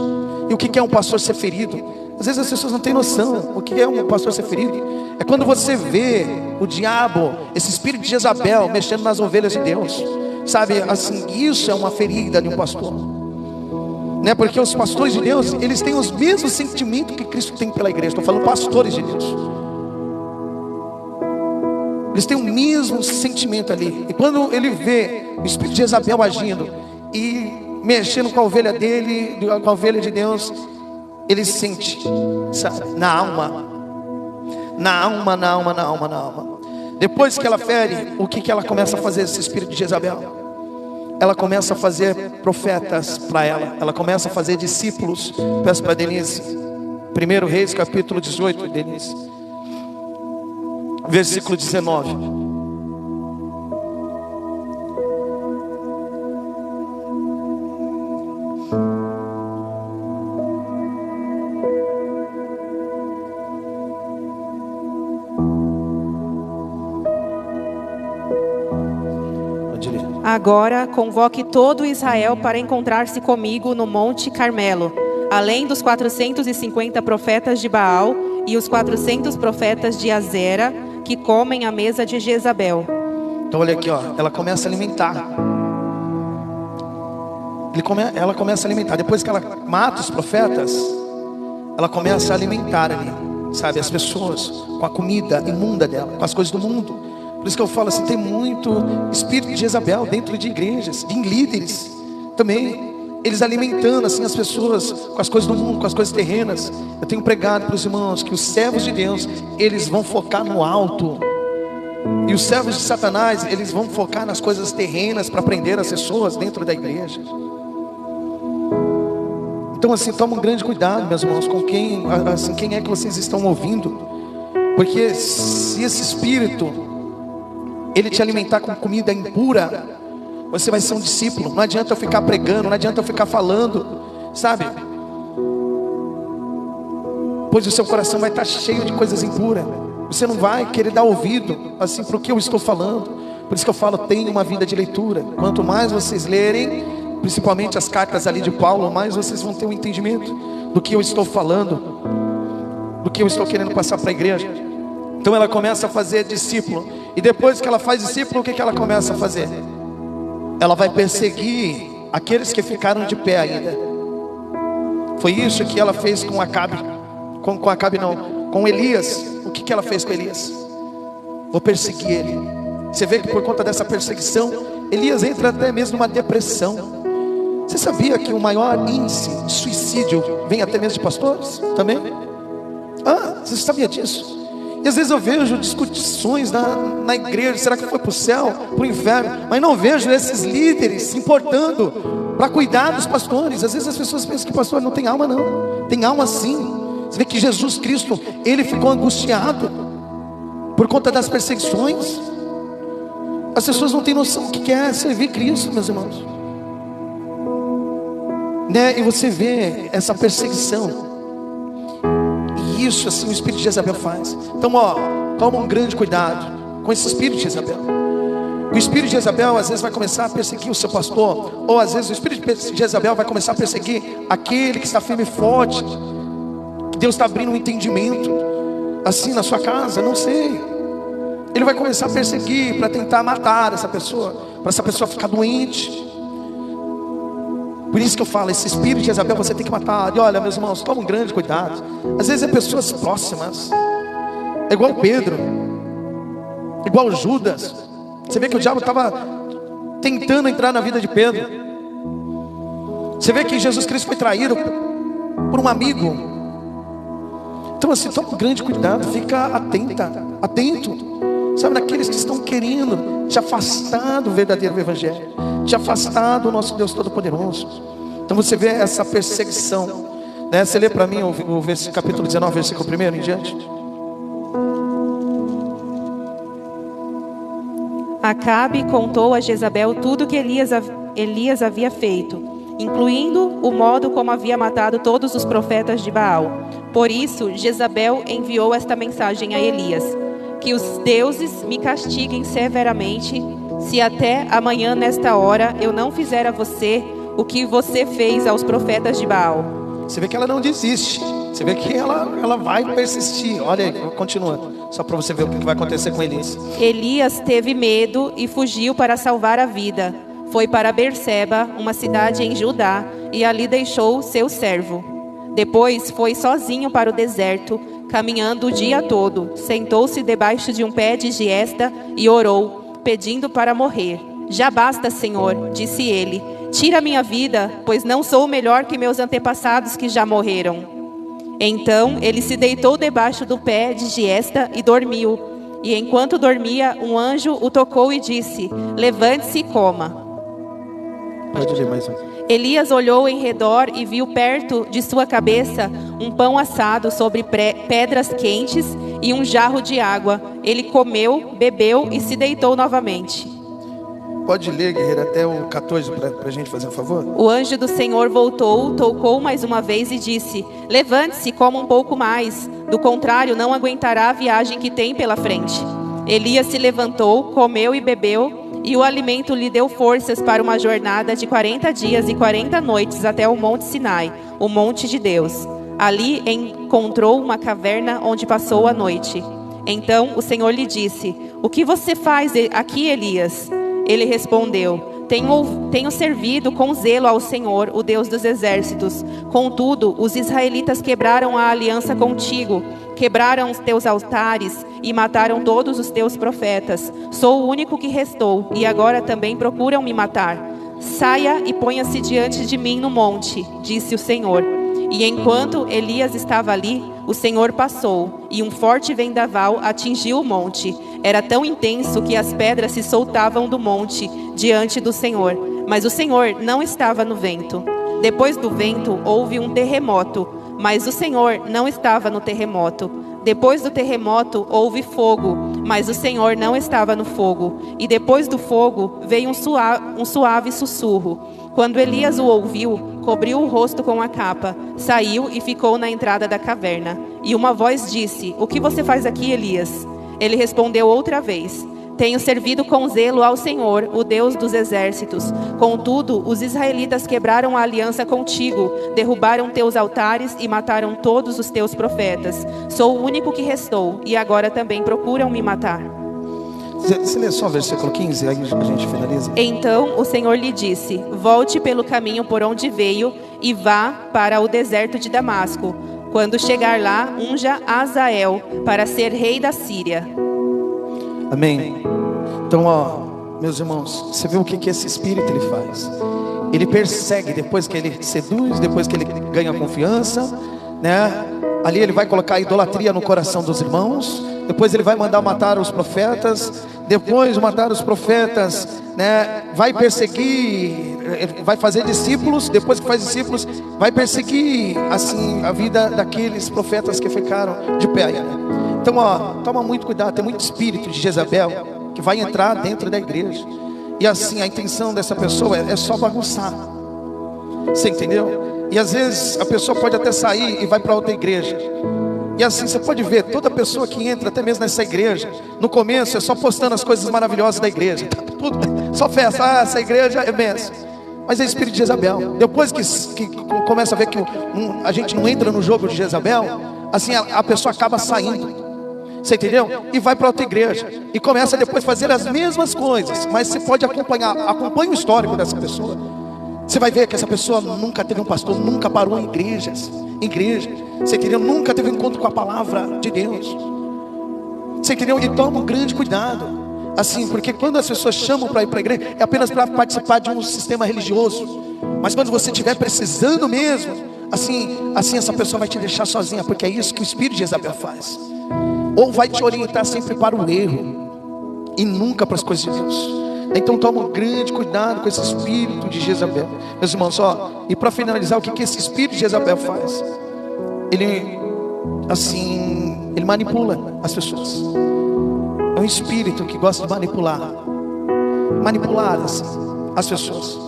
E o que é um pastor ser ferido? Às vezes as pessoas não têm noção. O que é um pastor ser ferido? É quando você vê o diabo, esse espírito de Jezabel, mexendo nas ovelhas de Deus. Sabe, assim, isso é uma ferida de um pastor. Né? Porque os pastores de Deus, eles têm os mesmos sentimentos que Cristo tem pela igreja. Estou falando pastores de Deus. Eles têm o mesmo sentimento ali. E quando ele vê o espírito de Jezabel agindo e mexendo com a ovelha dele, com a ovelha de Deus, ele sente, sabe, na alma. Depois que ela fere, o que ela começa a fazer, esse espírito de Jezabel? Ela começa a fazer profetas para ela. Ela começa a fazer discípulos. Peço para Denise. 1 Reis, capítulo 18, Denise. Versículo 19. Agora convoque todo Israel para encontrar-se comigo no Monte Carmelo, além dos 450 profetas de Baal e os 400 profetas de Azera, que comem à mesa de Jezabel. Então olha aqui, ó, ela começa a alimentar. Ela começa a alimentar. Depois que ela mata os profetas, ela começa a alimentar ali, sabe, as pessoas com a comida imunda dela, com as coisas do mundo. Por isso que eu falo assim, tem muito espírito de Jezabel dentro de igrejas, de líderes também. Eles alimentando assim as pessoas com as coisas do mundo, com as coisas terrenas. Eu tenho pregado para os irmãos que os servos de Deus, eles vão focar no alto. E os servos de Satanás, eles vão focar nas coisas terrenas para prender as pessoas dentro da igreja. Então assim, toma um grande cuidado, meus irmãos, com quem é que vocês estão ouvindo. Porque se esse espírito ele te alimentar com comida impura, você vai ser um discípulo. Não adianta eu ficar pregando, não adianta eu ficar falando, sabe? Pois o seu coração vai estar cheio de coisas impuras. Você não vai querer dar ouvido assim para o que eu estou falando. Por isso que eu falo, tenha uma vida de leitura. Quanto mais vocês lerem, principalmente as cartas ali de Paulo, mais vocês vão ter um entendimento do que eu estou falando, do que eu estou querendo passar para a igreja. Então ela começa a fazer discípulo. E depois que ela faz discípulo, o que ela começa a fazer? Ela vai perseguir aqueles que ficaram de pé ainda. Foi isso que ela fez com Acabe. Com Elias. O que ela fez com Elias? Vou perseguir ele. Você vê que por conta dessa perseguição, Elias entra até mesmo numa depressão. Você sabia que o maior índice de suicídio vem até mesmo de pastores? Também? Você sabia disso? E às vezes eu vejo discussões na igreja, será que foi para o céu, para o inferno? Mas não vejo esses líderes se importando para cuidar dos pastores. Às vezes as pessoas pensam que pastor não tem alma, não. Tem alma sim. Você vê que Jesus Cristo, ele ficou angustiado por conta das perseguições. As pessoas não têm noção do que é servir Cristo, meus irmãos, né? E você vê essa perseguição. Isso assim o espírito de Jezabel faz. Então toma um grande cuidado com esse espírito de Jezabel. O espírito de Jezabel às vezes vai começar a perseguir o seu pastor. Ou às vezes o espírito de Jezabel vai começar a perseguir aquele que está firme e forte, que Deus está abrindo um entendimento assim na sua casa, não sei. Ele vai começar a perseguir para tentar matar essa pessoa, para essa pessoa ficar doente. Por isso que eu falo, esse espírito de Jezabel você tem que matar. E olha, meus irmãos, toma um grande cuidado. Às vezes é pessoas próximas. É igual Pedro, igual Judas. Você vê que o diabo estava tentando entrar na vida de Pedro. Você vê que Jesus Cristo foi traído por um amigo. Então assim, toma um grande cuidado. Fica atento. Sabe, daqueles que estão querendo te afastar do verdadeiro evangelho, te afastar do nosso Deus Todo-Poderoso. Então você vê essa perseguição, né? Você lê para mim o capítulo 19, versículo 1 em diante. Acabe contou a Jezabel tudo que Elias havia feito, incluindo o modo como havia matado todos os profetas de Baal. Por isso, Jezabel enviou esta mensagem a Elias: que os deuses me castiguem severamente, se até amanhã nesta hora eu não fizer a você o que você fez aos profetas de Baal. Você vê que ela não desiste. Você vê que ela vai persistir. Olha aí, continua. Só para você ver o que vai acontecer com Elias. Elias teve medo e fugiu para salvar a vida. Foi para Berseba, uma cidade em Judá, e ali deixou seu servo. Depois foi sozinho para o deserto, caminhando o dia todo. Sentou-se debaixo de um pé de giesta e orou, pedindo para morrer. Já basta, Senhor, disse ele. Tira minha vida, pois não sou melhor que meus antepassados que já morreram. Então ele se deitou debaixo do pé de giesta e dormiu. E enquanto dormia, um anjo o tocou e disse: levante-se e coma. Pode ler mais um. Elias olhou em redor e viu perto de sua cabeça um pão assado sobre pedras quentes e um jarro de água. Ele comeu, bebeu e se deitou novamente. Pode ler, guerreiro, até o 14 para a gente fazer um favor? O anjo do Senhor voltou, tocou mais uma vez e disse: levante-se, coma um pouco mais. Do contrário, não aguentará a viagem que tem pela frente. Elias se levantou, comeu e bebeu, e o alimento lhe deu forças para uma jornada de 40 dias e 40 noites até o Monte Sinai, o monte de Deus. Ali encontrou uma caverna onde passou a noite. Então o Senhor lhe disse: o que você faz aqui, Elias? Ele respondeu: tenho servido com zelo ao Senhor, o Deus dos exércitos. Contudo, os israelitas quebraram a aliança contigo, quebraram os teus altares e mataram todos os teus profetas. Sou o único que restou, e agora também procuram me matar. Saia e ponha-se diante de mim no monte, disse o Senhor. E enquanto Elias estava ali, o Senhor passou, e um forte vendaval atingiu o monte. Era tão intenso que as pedras se soltavam do monte diante do Senhor. Mas o Senhor não estava no vento. Depois do vento houve um terremoto, mas o Senhor não estava no terremoto. Depois do terremoto houve fogo, mas o Senhor não estava no fogo. E depois do fogo veio um suave sussurro. Quando Elias o ouviu, cobriu o rosto com a capa, saiu e ficou na entrada da caverna. E uma voz disse: o que você faz aqui, Elias? Ele respondeu outra vez: tenho servido com zelo ao Senhor, o Deus dos exércitos. Contudo, os israelitas quebraram a aliança contigo, derrubaram teus altares e mataram todos os teus profetas. Sou o único que restou, e agora também procuram me matar. Você lê só o versículo 15, aí a gente finaliza. Então o Senhor lhe disse: volte pelo caminho por onde veio e vá para o deserto de Damasco. Quando chegar lá, unja Azael para ser rei da Síria. Amém. Então, meus irmãos, você vê o que esse espírito ele faz? Ele persegue depois que ele seduz, depois que ele ganha confiança, né? Ali ele vai colocar a idolatria no coração dos irmãos. Depois ele vai mandar matar os profetas. Depois de matar os profetas, né, vai perseguir, vai fazer discípulos. Depois que faz discípulos, vai perseguir assim a vida daqueles profetas que ficaram de pé, né? Então, toma muito cuidado. Tem muito espírito de Jezabel que vai entrar dentro da igreja. E assim, a intenção dessa pessoa é só bagunçar. Você entendeu? E às vezes a pessoa pode até sair e vai para outra igreja. E assim, você pode ver, toda pessoa que entra, até mesmo nessa igreja, no começo é só postando as coisas maravilhosas da igreja. Tudo, só festa, essa igreja é benção. Mas é espírito de Jezabel. Depois que começa a ver que a gente não entra no jogo de Jezabel, assim a pessoa acaba saindo. Você entendeu? E vai para outra igreja. E começa depois a fazer as mesmas coisas. Mas você pode acompanha o histórico dessa pessoa. Você vai ver que essa pessoa nunca teve um pastor, nunca parou em igreja. Você entendeu? Nunca teve um encontro com a palavra de Deus. Você entendeu? E toma um grande cuidado. Assim, porque quando as pessoas chamam para ir para a igreja, é apenas para participar de um sistema religioso. Mas quando você estiver precisando mesmo, assim essa pessoa vai te deixar sozinha. Porque é isso que o espírito de Jezabel faz. Ou vai te orientar sempre para o erro e nunca para as coisas de Deus. Então toma um grande cuidado com esse espírito de Jezabel. Meus irmãos, e para finalizar, o que esse espírito de Jezabel faz? Ele manipula as pessoas. É um espírito que gosta de manipular assim, as pessoas.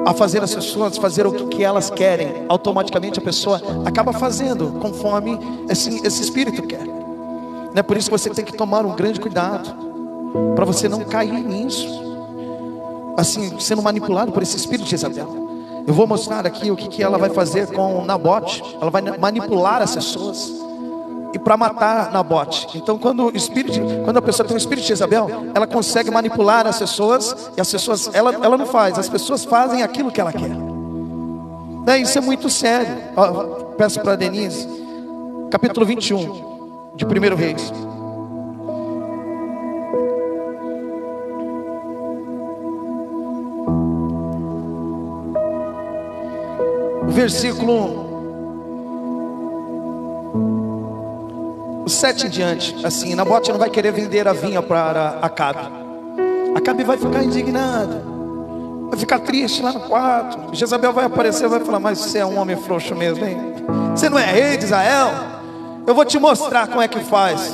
a fazer as pessoas fazer o que elas querem, automaticamente a pessoa acaba fazendo conforme esse espírito quer. É por isso que você tem que tomar um grande cuidado, para você não cair nisso, assim, sendo manipulado por esse espírito de Jezabel. Eu vou mostrar aqui o que ela vai fazer com Nabote. Ela vai manipular as pessoas e para matar Nabote. Então quando a pessoa tem um espírito de Jezabel, ela consegue manipular as pessoas, e as pessoas, ela não faz, as pessoas fazem aquilo que ela quer. Isso é muito sério. Peço para a Denise, capítulo 21 de 1 Reis. Versículo 7 em diante, assim, Nabote não vai querer vender a vinha para Acabe. Acabe vai ficar indignado, vai ficar triste lá no quarto. Jezabel vai aparecer, vai falar: mas você é um homem frouxo mesmo, hein? Você não é rei de Israel? Eu vou te mostrar como é que faz.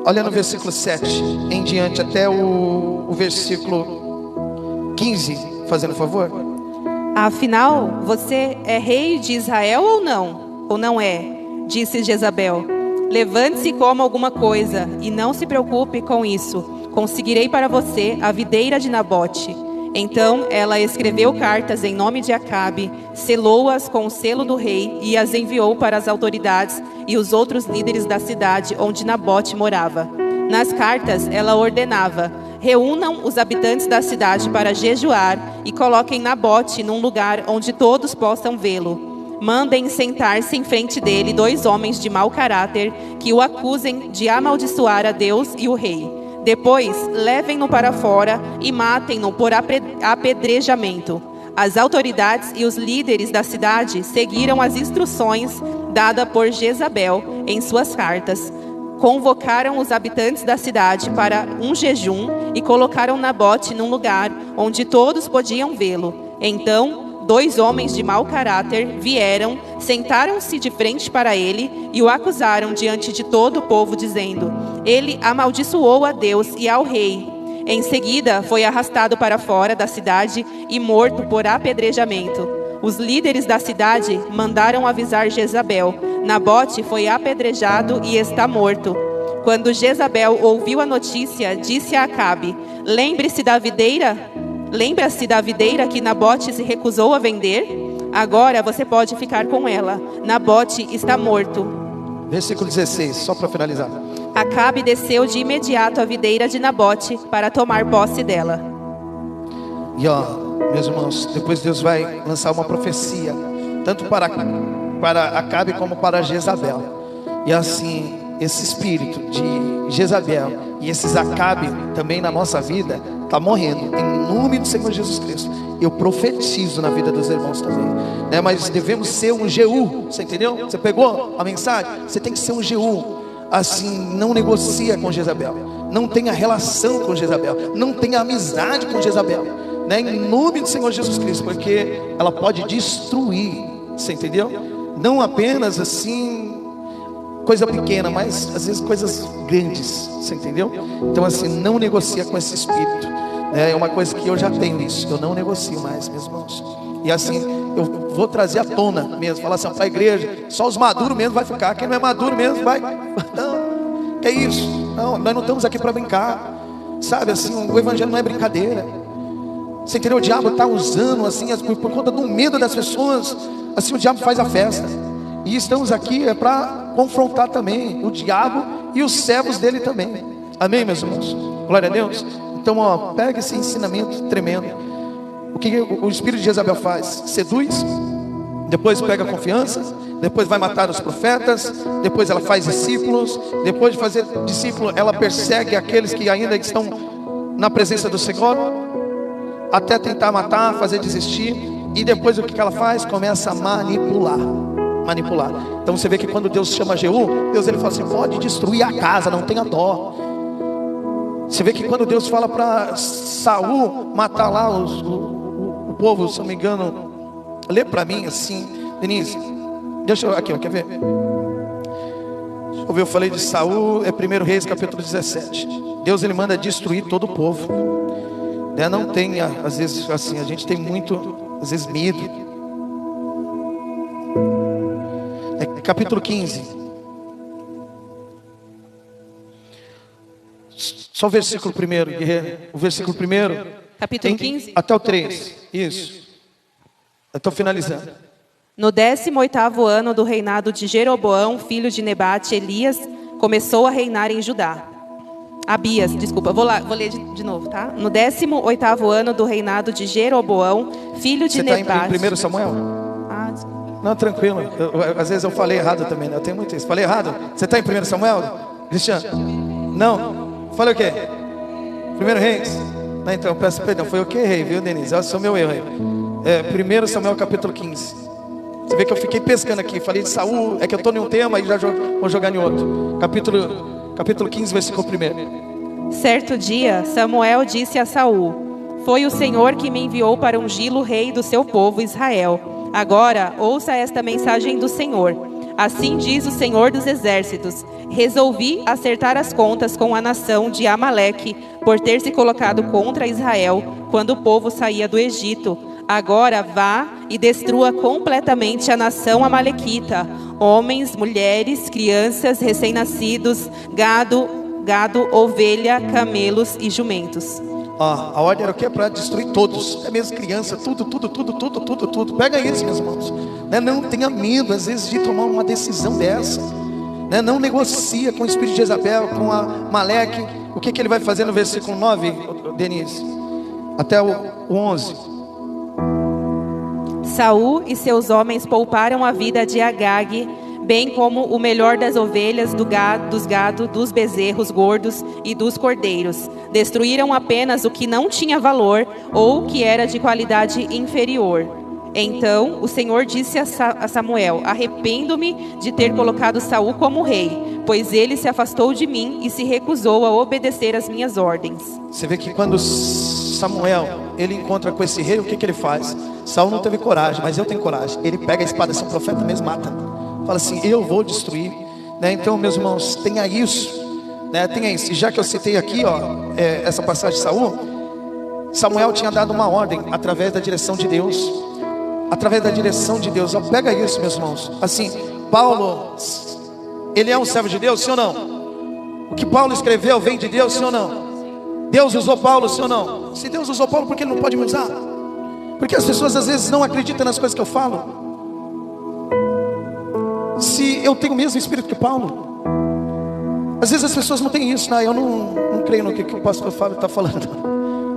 Olha no versículo 7 em diante até o versículo 15, fazendo favor. Afinal, você é rei de Israel ou não? Ou não é? Disse Jezabel. Levante-se e coma alguma coisa, e não se preocupe com isso. Conseguirei para você a videira de Nabote. Então ela escreveu cartas em nome de Acabe, selou-as com o selo do rei e as enviou para as autoridades e os outros líderes da cidade onde Nabote morava. Nas cartas ela ordenava: reúnam os habitantes da cidade para jejuar e coloquem Nabote num lugar onde todos possam vê-lo. Mandem sentar-se em frente dele 2 homens de mau caráter que o acusem de amaldiçoar a Deus e o rei. Depois, levem-no para fora e matem-no por apedrejamento. As autoridades e os líderes da cidade seguiram as instruções dadas por Jezabel em suas cartas. Convocaram os habitantes da cidade para um jejum e colocaram Nabote num lugar onde todos podiam vê-lo. Então, 2 homens de mau caráter vieram, sentaram-se de frente para ele e o acusaram diante de todo o povo, dizendo: ele amaldiçoou a Deus e ao rei. Em seguida, foi arrastado para fora da cidade e morto por apedrejamento. Os líderes da cidade mandaram avisar Jezabel: Nabote foi apedrejado e está morto. Quando Jezabel ouviu a notícia, disse a Acabe: Lembra-se da videira que Nabote se recusou a vender? Agora você pode ficar com ela. Nabote está morto. Versículo 16, só para finalizar. Acabe desceu de imediato à videira de Nabote para tomar posse dela. E meus irmãos, depois Deus vai lançar uma profecia, tanto para Acabe como para Jezabel. E assim, esse espírito de Jezabel e esses Acabe também na nossa vida está morrendo, em nome do Senhor Jesus Cristo. Eu profetizo na vida dos irmãos também, né? Mas devemos ser um Jeú, você entendeu? Você pegou a mensagem? Você tem que ser um Jeú. Assim, não negocia com Jezabel, não tenha relação com Jezabel, não tenha amizade com Jezabel, né? Em nome do Senhor Jesus Cristo, porque ela pode destruir, você entendeu? Não apenas assim coisa pequena, mas às vezes coisas grandes, você entendeu? Então assim, não negocia com esse espírito, né? É uma coisa que eu já tenho isso, eu não negocio mais, meus irmãos. E assim, eu vou trazer à tona mesmo, falar assim para a igreja: só os maduros mesmo vai ficar, quem não é maduro mesmo vai. Não, que é isso? Não, nós não estamos aqui para brincar, sabe? Assim, o evangelho não é brincadeira. Você entendeu? O diabo está usando assim, por conta do medo das pessoas, assim o diabo faz a festa. E estamos aqui para confrontar também o diabo e os servos dele também. Amém, meus irmãos? Glória a Deus. Então, pega esse ensinamento tremendo. O que o espírito de Jezabel faz? Seduz, depois pega confiança, depois vai matar os profetas, depois ela faz discípulos, depois de fazer discípulo, ela persegue aqueles que ainda estão na presença do Senhor, até tentar matar, fazer desistir. E depois o que ela faz? Começa a manipular. Então você vê que quando Deus chama Jeú, Deus ele fala assim: pode destruir a casa, não tenha dó. Você vê que quando Deus fala para Saul matar lá o povo, se não me engano, lê para mim assim, Denise, deixa eu, aqui, quer ver? Eu falei de Saul, é 1 Reis capítulo 17. Deus ele manda destruir todo o povo. né? Não tenha, às vezes assim, a gente tem muito, às vezes, medo. Capítulo 15. Só o versículo 1, guerreiro. O versículo 1. Capítulo 15. Até o 3. Isso. Eu estou finalizando. No 18º ano do reinado de Jeroboão, filho de Nebate, Elias começou a reinar em Judá. Abias, desculpa, vou ler de novo, tá? No 18º ano do reinado de Jeroboão, filho de Nebate. Você está em 1 Samuel? Ah, desculpa. Não, tranquilo. Às vezes eu falei errado também, né? Eu tenho muito isso. Falei errado? Você está em 1 Samuel, Cristiano? Não. Falei o quê? 1 Reis? Não, então, peço perdão. Foi o que errei, viu, Denise? Esse é o meu erro aí. 1 Samuel capítulo 15. Você vê que eu fiquei pescando aqui. Falei de Saul, é que eu estou em um tema e já vou jogar em outro. Capítulo 15, versículo 1. Certo dia, Samuel disse a Saul: Foi o Senhor que me enviou para ungí-lo rei do seu povo Israel. Agora, ouça esta mensagem do Senhor. Assim diz o Senhor dos Exércitos: Resolvi acertar as contas com a nação de Amaleque, por ter se colocado contra Israel, quando o povo saía do Egito. Agora vá e destrua completamente a nação amalequita, homens, mulheres, crianças, recém-nascidos, gado, ovelha, camelos e jumentos. A ordem era o que? Para destruir todos, até mesmo criança, tudo. Pega isso, meus irmãos, né? Não tenha medo, às vezes, de tomar uma decisão dessa, né? Não negocia com o espírito de Jezabel, com a Amaleque. O que ele vai fazer no versículo 9, Denise? Até o 11. Saul e seus homens pouparam a vida de Agag, bem como o melhor das ovelhas, dos gado, dos bezerros gordos e dos cordeiros. Destruíram apenas o que não tinha valor ou que era de qualidade inferior. Então o Senhor disse a Samuel: Arrependo-me de ter colocado Saul como rei, pois ele se afastou de mim e se recusou a obedecer às minhas ordens. Você vê que quando Samuel ele encontra com esse rei, o que ele faz? Saul não teve coragem, mas eu tenho coragem. Ele pega a espada, se o profeta mesmo mata. Fala assim: eu vou destruir, né? Então, meus irmãos, tenha isso, né? Tenha isso. E já que eu citei aqui, essa passagem de Samuel tinha dado uma ordem através da direção de Deus. Através da direção de Deus. Pega isso, meus irmãos. Assim, Paulo, ele é um servo de Deus, sim ou não? O que Paulo escreveu vem de Deus, sim ou não? Deus usou Paulo, sim ou não? Se Deus usou Paulo, por que ele não pode me usar? Porque as pessoas às vezes não acreditam nas coisas que eu falo. Se eu tenho o mesmo espírito que Paulo, às vezes as pessoas não têm isso, né? Eu não creio no que o pastor Fábio está falando.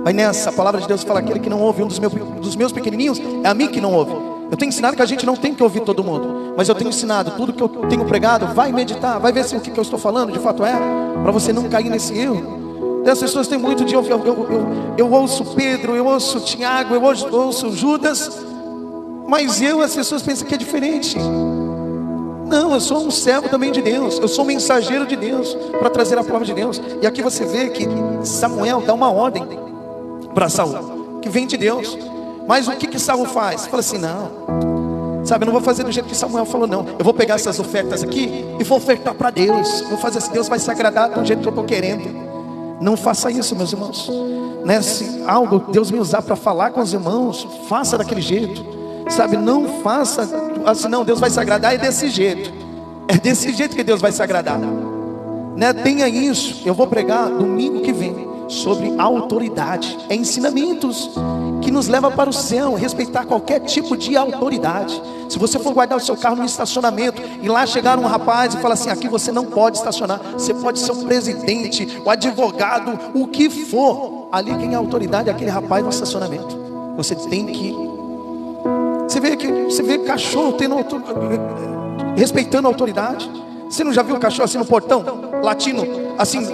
Mas nessa, a palavra de Deus fala: aquele que não ouve um dos meus pequenininhos, é a mim que não ouve. Eu tenho ensinado que a gente não tem que ouvir todo mundo, mas eu tenho ensinado, tudo que eu tenho pregado, vai meditar, vai ver se o que eu estou falando de fato é, para você não cair nesse erro. As pessoas têm muito de ouvir. Eu ouço Pedro, eu ouço Tiago, eu ouço Judas, mas as pessoas pensam que é diferente. Não, eu sou um servo também de Deus. Eu sou um mensageiro de Deus para trazer a palavra de Deus. E aqui você vê que Samuel dá uma ordem para Saul, que vem de Deus. Mas o que Saul faz? Fala assim: não, sabe, eu não vou fazer do jeito que Samuel falou, não. Eu vou pegar essas ofertas aqui e vou ofertar para Deus. Vou fazer assim, Deus vai se agradar do jeito que eu estou querendo. Não faça isso, meus irmãos, né? Se algo Deus me usar para falar com os irmãos, faça daquele jeito, sabe? Não faça assim, não, Deus vai se agradar, é desse jeito. É desse jeito que Deus vai se agradar, né? Tenha isso. Eu vou pregar domingo que vem sobre autoridade. É ensinamentos que nos leva para o céu. Respeitar qualquer tipo de autoridade. Se você for guardar o seu carro no estacionamento e lá chegar um rapaz e falar assim: aqui você não pode estacionar. Você pode ser o presidente, o advogado, o que for. Ali quem é a autoridade é aquele rapaz no estacionamento. Você tem que... Você vê cachorro respeitando a autoridade. Você não já viu o cachorro assim no portão, latindo, assim,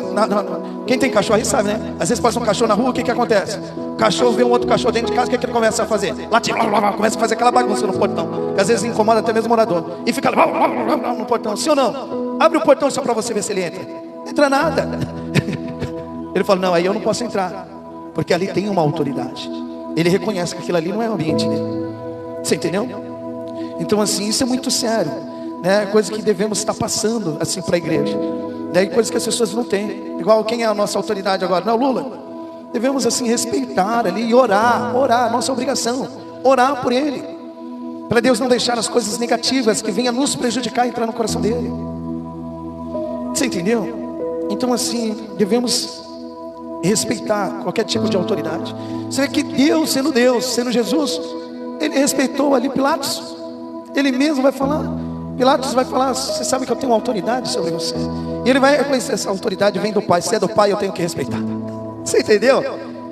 quem tem cachorro aí sabe, né? Às vezes passa um cachorro na rua, o que acontece? O cachorro vê um outro cachorro dentro de casa, o que ele começa a fazer? Latir, começa a fazer aquela bagunça no portão, que às vezes incomoda até mesmo o morador. E fica no portão, sim ou não? Abre o portão só para você ver se ele entra. Não entra nada. Ele fala: não, aí eu não posso entrar, porque ali tem uma autoridade. Ele reconhece que aquilo ali não é o ambiente dele. Você entendeu? Então assim, isso é muito sério, né? Coisa que devemos estar passando assim para a igreja, né? E coisas que as pessoas não têm. Igual, quem é a nossa autoridade agora? Não, Lula. devemos assim respeitar ali e orar, nossa obrigação, orar por ele, para Deus não deixar as coisas negativas que venham nos prejudicar entrar no coração dele. Você entendeu? Então assim, devemos respeitar qualquer tipo de autoridade. Você vê que Deus, sendo Jesus, ele respeitou ali Pilatos. Ele mesmo vai falar, Pilatos vai falar: você sabe que eu tenho autoridade sobre você. E ele vai reconhecer: essa autoridade vem do Pai. Se é do Pai, eu tenho que respeitar. Você entendeu?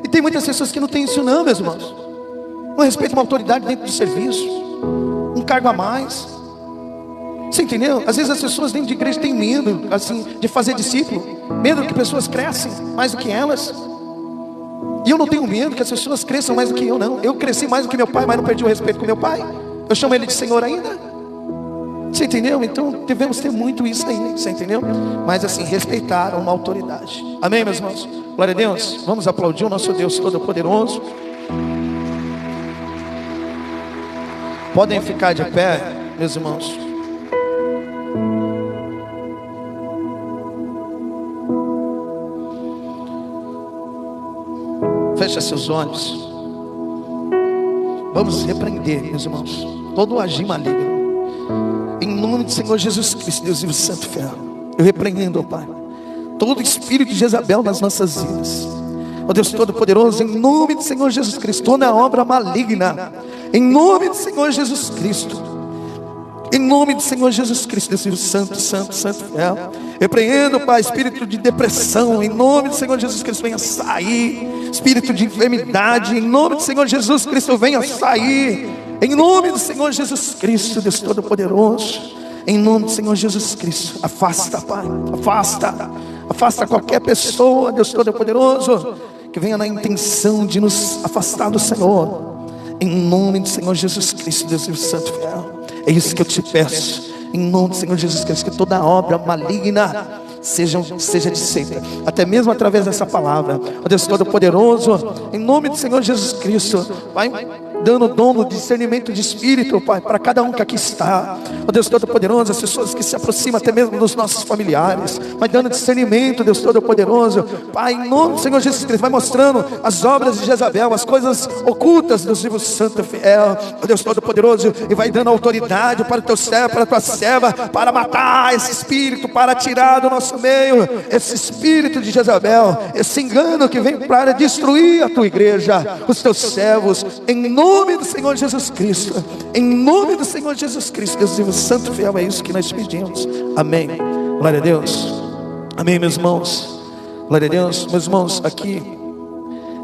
E tem muitas pessoas que não têm isso não, meus irmãos. Não respeitam uma autoridade dentro do serviço, um cargo a mais. Você entendeu? Às vezes as pessoas dentro de igreja têm medo assim, de fazer discípulo, medo que pessoas crescem mais do que elas. E eu não tenho medo que as pessoas cresçam mais do que eu, não. Eu cresci mais do que meu pai, mas não perdi o respeito com meu pai. Eu chamo ele de Senhor ainda. Você entendeu? Então devemos ter muito isso aí, você entendeu? Mas assim, respeitar uma autoridade. Amém, meus irmãos? Glória a Deus. Vamos aplaudir o nosso Deus Todo-Poderoso. Podem ficar de pé, meus irmãos. Fecha seus olhos. Vamos repreender, meus irmãos, todo o agir maligno. Em nome do Senhor Jesus Cristo, Deus vivo, Santo Fiel. Eu repreendo, ó Pai, todo espírito de Jezabel nas nossas vidas. Ó Deus Todo-Poderoso, em nome do Senhor Jesus Cristo, toda obra maligna, em nome do Senhor Jesus Cristo, em nome do Senhor Jesus Cristo, Deus vivo, Santo, Santo, Santo Fiel. Repreendo, Pai, espírito de depressão, em nome do Senhor Jesus Cristo, venha sair. Espírito de enfermidade, em nome do Senhor Jesus Cristo, venha sair. Em nome do Senhor Jesus Cristo, Deus Todo-Poderoso, em nome do Senhor Jesus Cristo, afasta, Pai, afasta qualquer pessoa, Deus Todo-Poderoso, que venha na intenção de nos afastar do Senhor. Em nome do Senhor Jesus Cristo, Deus Santo Fiel. É isso que eu te peço, em nome do Senhor Jesus Cristo, que toda obra maligna seja desfeita, até mesmo através dessa palavra. Ó Deus Todo-Poderoso, em nome do Senhor Jesus Cristo, vai dando dom do discernimento de espírito, Pai, para cada um que aqui está. Ó Deus Todo-Poderoso, as pessoas que se aproximam até mesmo dos nossos familiares, vai dando discernimento, Deus Todo-Poderoso, Pai, em nome do Senhor Jesus Cristo, vai mostrando as obras de Jezabel, as coisas ocultas do Deus Santo Fiel, ó Deus Todo-Poderoso, e vai dando autoridade para o teu servo, para a tua serva, para matar esse espírito, para tirar do nosso meio esse espírito de Jezabel, esse engano que vem para destruir a tua igreja, os teus servos, em nome do Senhor Jesus Cristo, em nome do Senhor Jesus Cristo, Deus vivo, Santo Fiel, é isso que nós pedimos. Amém. Glória a Deus. Amém, meus irmãos. Glória a Deus. Meus irmãos, aqui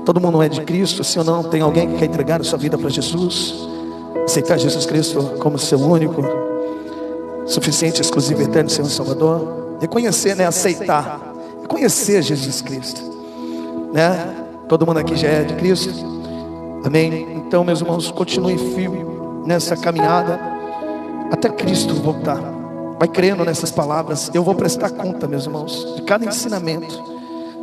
todo mundo é de Cristo. Se ou não, tem alguém que quer entregar a sua vida para Jesus, aceitar Jesus Cristo como seu único, suficiente, exclusivo, eterno Senhor e Salvador. Reconhecer, né? Aceitar, reconhecer Jesus Cristo, né? Todo mundo aqui já é de Cristo. Amém. Então, meus irmãos, continue firme nessa caminhada até Cristo voltar. Vai crendo nessas palavras. Eu vou prestar conta, meus irmãos, de cada ensinamento,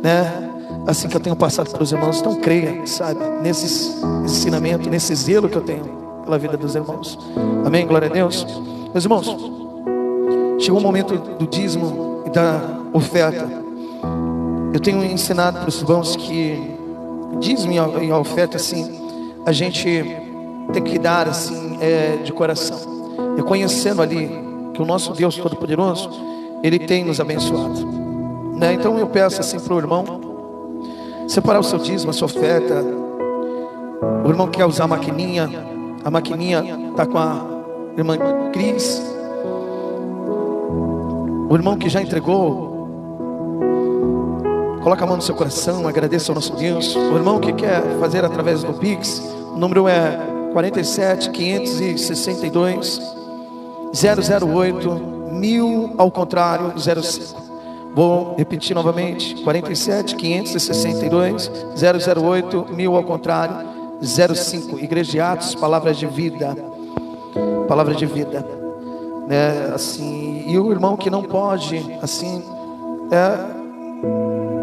né? Assim que eu tenho passado para os irmãos. Então creia, sabe, nesse ensinamento, nesse zelo que eu tenho pela vida dos irmãos. Amém, glória a Deus. Meus irmãos, chegou o momento do dízimo e da oferta. Eu tenho ensinado para os irmãos que dízimo e a oferta, assim, a gente tem que dar assim, de coração, reconhecendo ali que o nosso Deus Todo-Poderoso, Ele tem nos abençoado, né? Então eu peço assim para o irmão separar o seu dízimo, a sua oferta. O irmão quer usar a maquininha está com a irmã Cris. O irmão que já entregou, coloca a mão no seu coração, agradeça ao nosso Deus. O irmão que quer fazer através do Pix, o número é 47 562 008 1000 ao contrário 05. Vou repetir novamente: 47 562 008 1000 ao contrário 05. Igreja de Atos, palavra de vida, né? Assim, e o irmão que não pode, assim,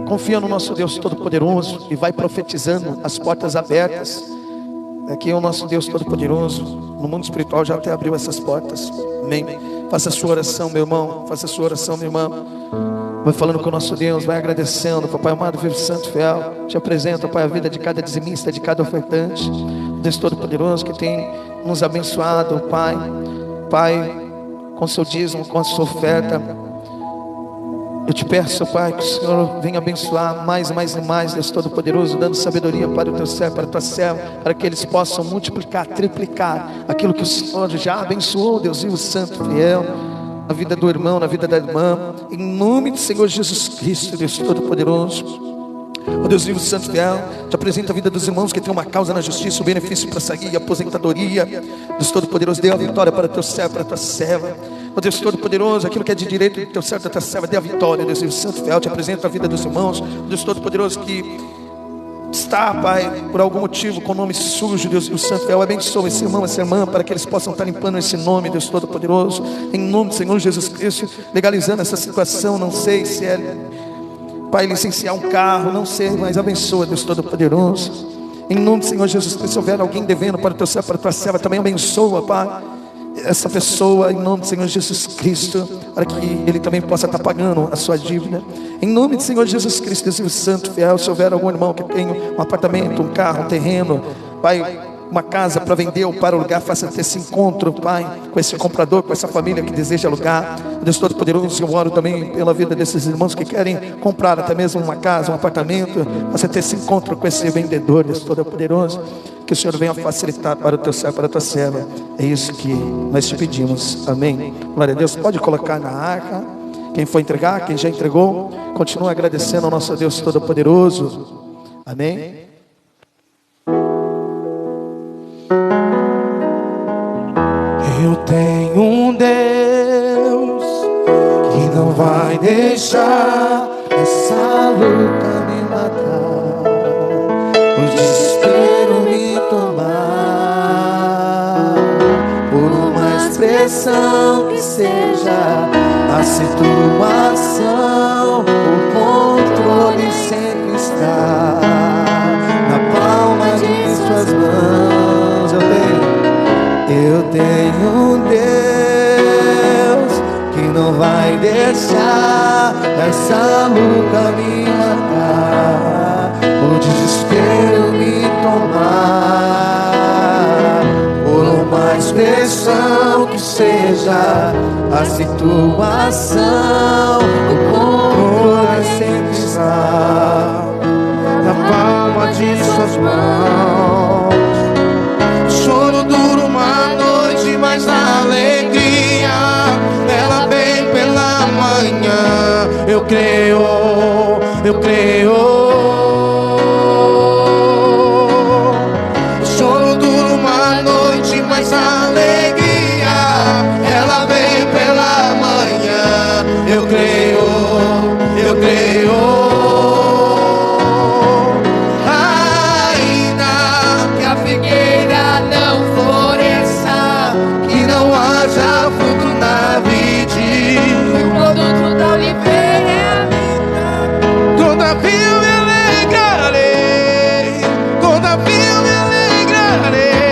confia no nosso Deus Todo-Poderoso e vai profetizando as portas abertas. Aqui é o nosso Deus Todo-Poderoso, no mundo espiritual já até abriu essas portas. Amém. Faça a sua oração, meu irmão. Faça a sua oração, minha irmã. Vai falando com o nosso Deus, vai agradecendo. Papai amado, vivo santo, fiel, te apresento, Pai, a vida de cada dizimista, de cada ofertante. Deus Todo-Poderoso que tem nos abençoado, Pai, com seu dízimo, com a sua oferta. Eu te peço, Pai, que o Senhor venha abençoar mais e mais, Deus Todo-Poderoso, dando sabedoria para o teu servo, para a tua serva, para que eles possam multiplicar, triplicar aquilo que o Senhor já abençoou, Deus vivo, santo, fiel, na vida do irmão, na vida da irmã, em nome do Senhor Jesus Cristo, Deus Todo-Poderoso. Ó Deus vivo, santo, fiel, te apresento a vida dos irmãos que têm uma causa na justiça, o benefício para sair, a aposentadoria. Deus Todo-Poderoso, dê a vitória para o teu servo, para a tua serva. Ó Deus Todo-Poderoso, aquilo que é de direito do teu servo, da tua serva, dê a vitória. Deus vivo, santo, fiel, te apresento a vida dos irmãos. Deus Todo-Poderoso que está, Pai, por algum motivo com o nome sujo, Deus vivo, santo, fiel, abençoa esse irmão, essa irmã, para que eles possam estar limpando esse nome, Deus Todo-Poderoso, em nome do Senhor Jesus Cristo, legalizando essa situação. Não sei se é, Pai, licenciar um carro, não sei, mas abençoa, Deus Todo-Poderoso, em nome do Senhor Jesus Cristo. Se houver alguém devendo para o teu servo, para a tua serva, também abençoa, Pai, essa pessoa, em nome do Senhor Jesus Cristo, para que ele também possa estar pagando a sua dívida, em nome do Senhor Jesus Cristo. Deus santo, fiel, se houver algum irmão que tem um apartamento, um carro, um terreno, Pai, uma casa para vender ou para alugar, faça ter esse encontro, Pai, com esse comprador, com essa família que deseja alugar. Deus Todo-Poderoso, eu oro também pela vida desses irmãos que querem comprar até mesmo uma casa, um apartamento, faça ter esse encontro com esse vendedor, Deus Todo-Poderoso, que o Senhor venha facilitar para o teu servo, para a tua serva. É isso que nós te pedimos, amém. Glória a Deus. Pode colocar na arca, quem for entregar, quem já entregou, continua agradecendo ao nosso Deus Todo-Poderoso, amém. Eu tenho um Deus que não vai deixar essa luta me matar, o desespero me tomar, por uma expressão que seja a situação, o controle sempre está na palma de suas mãos. Eu tenho um Deus que não vai deixar essa luta me matar, o desespero me tomar, por uma expressão que seja a situação, o controle sempre está na palma de suas mãos. Choro duro uma noite, mas a alegria ela vem pela manhã. Eu creio, eu creio. Choro duro uma noite, mas a alegria ela vem pela manhã. Eu creio, eu creio. Todavia eu me alegrarei,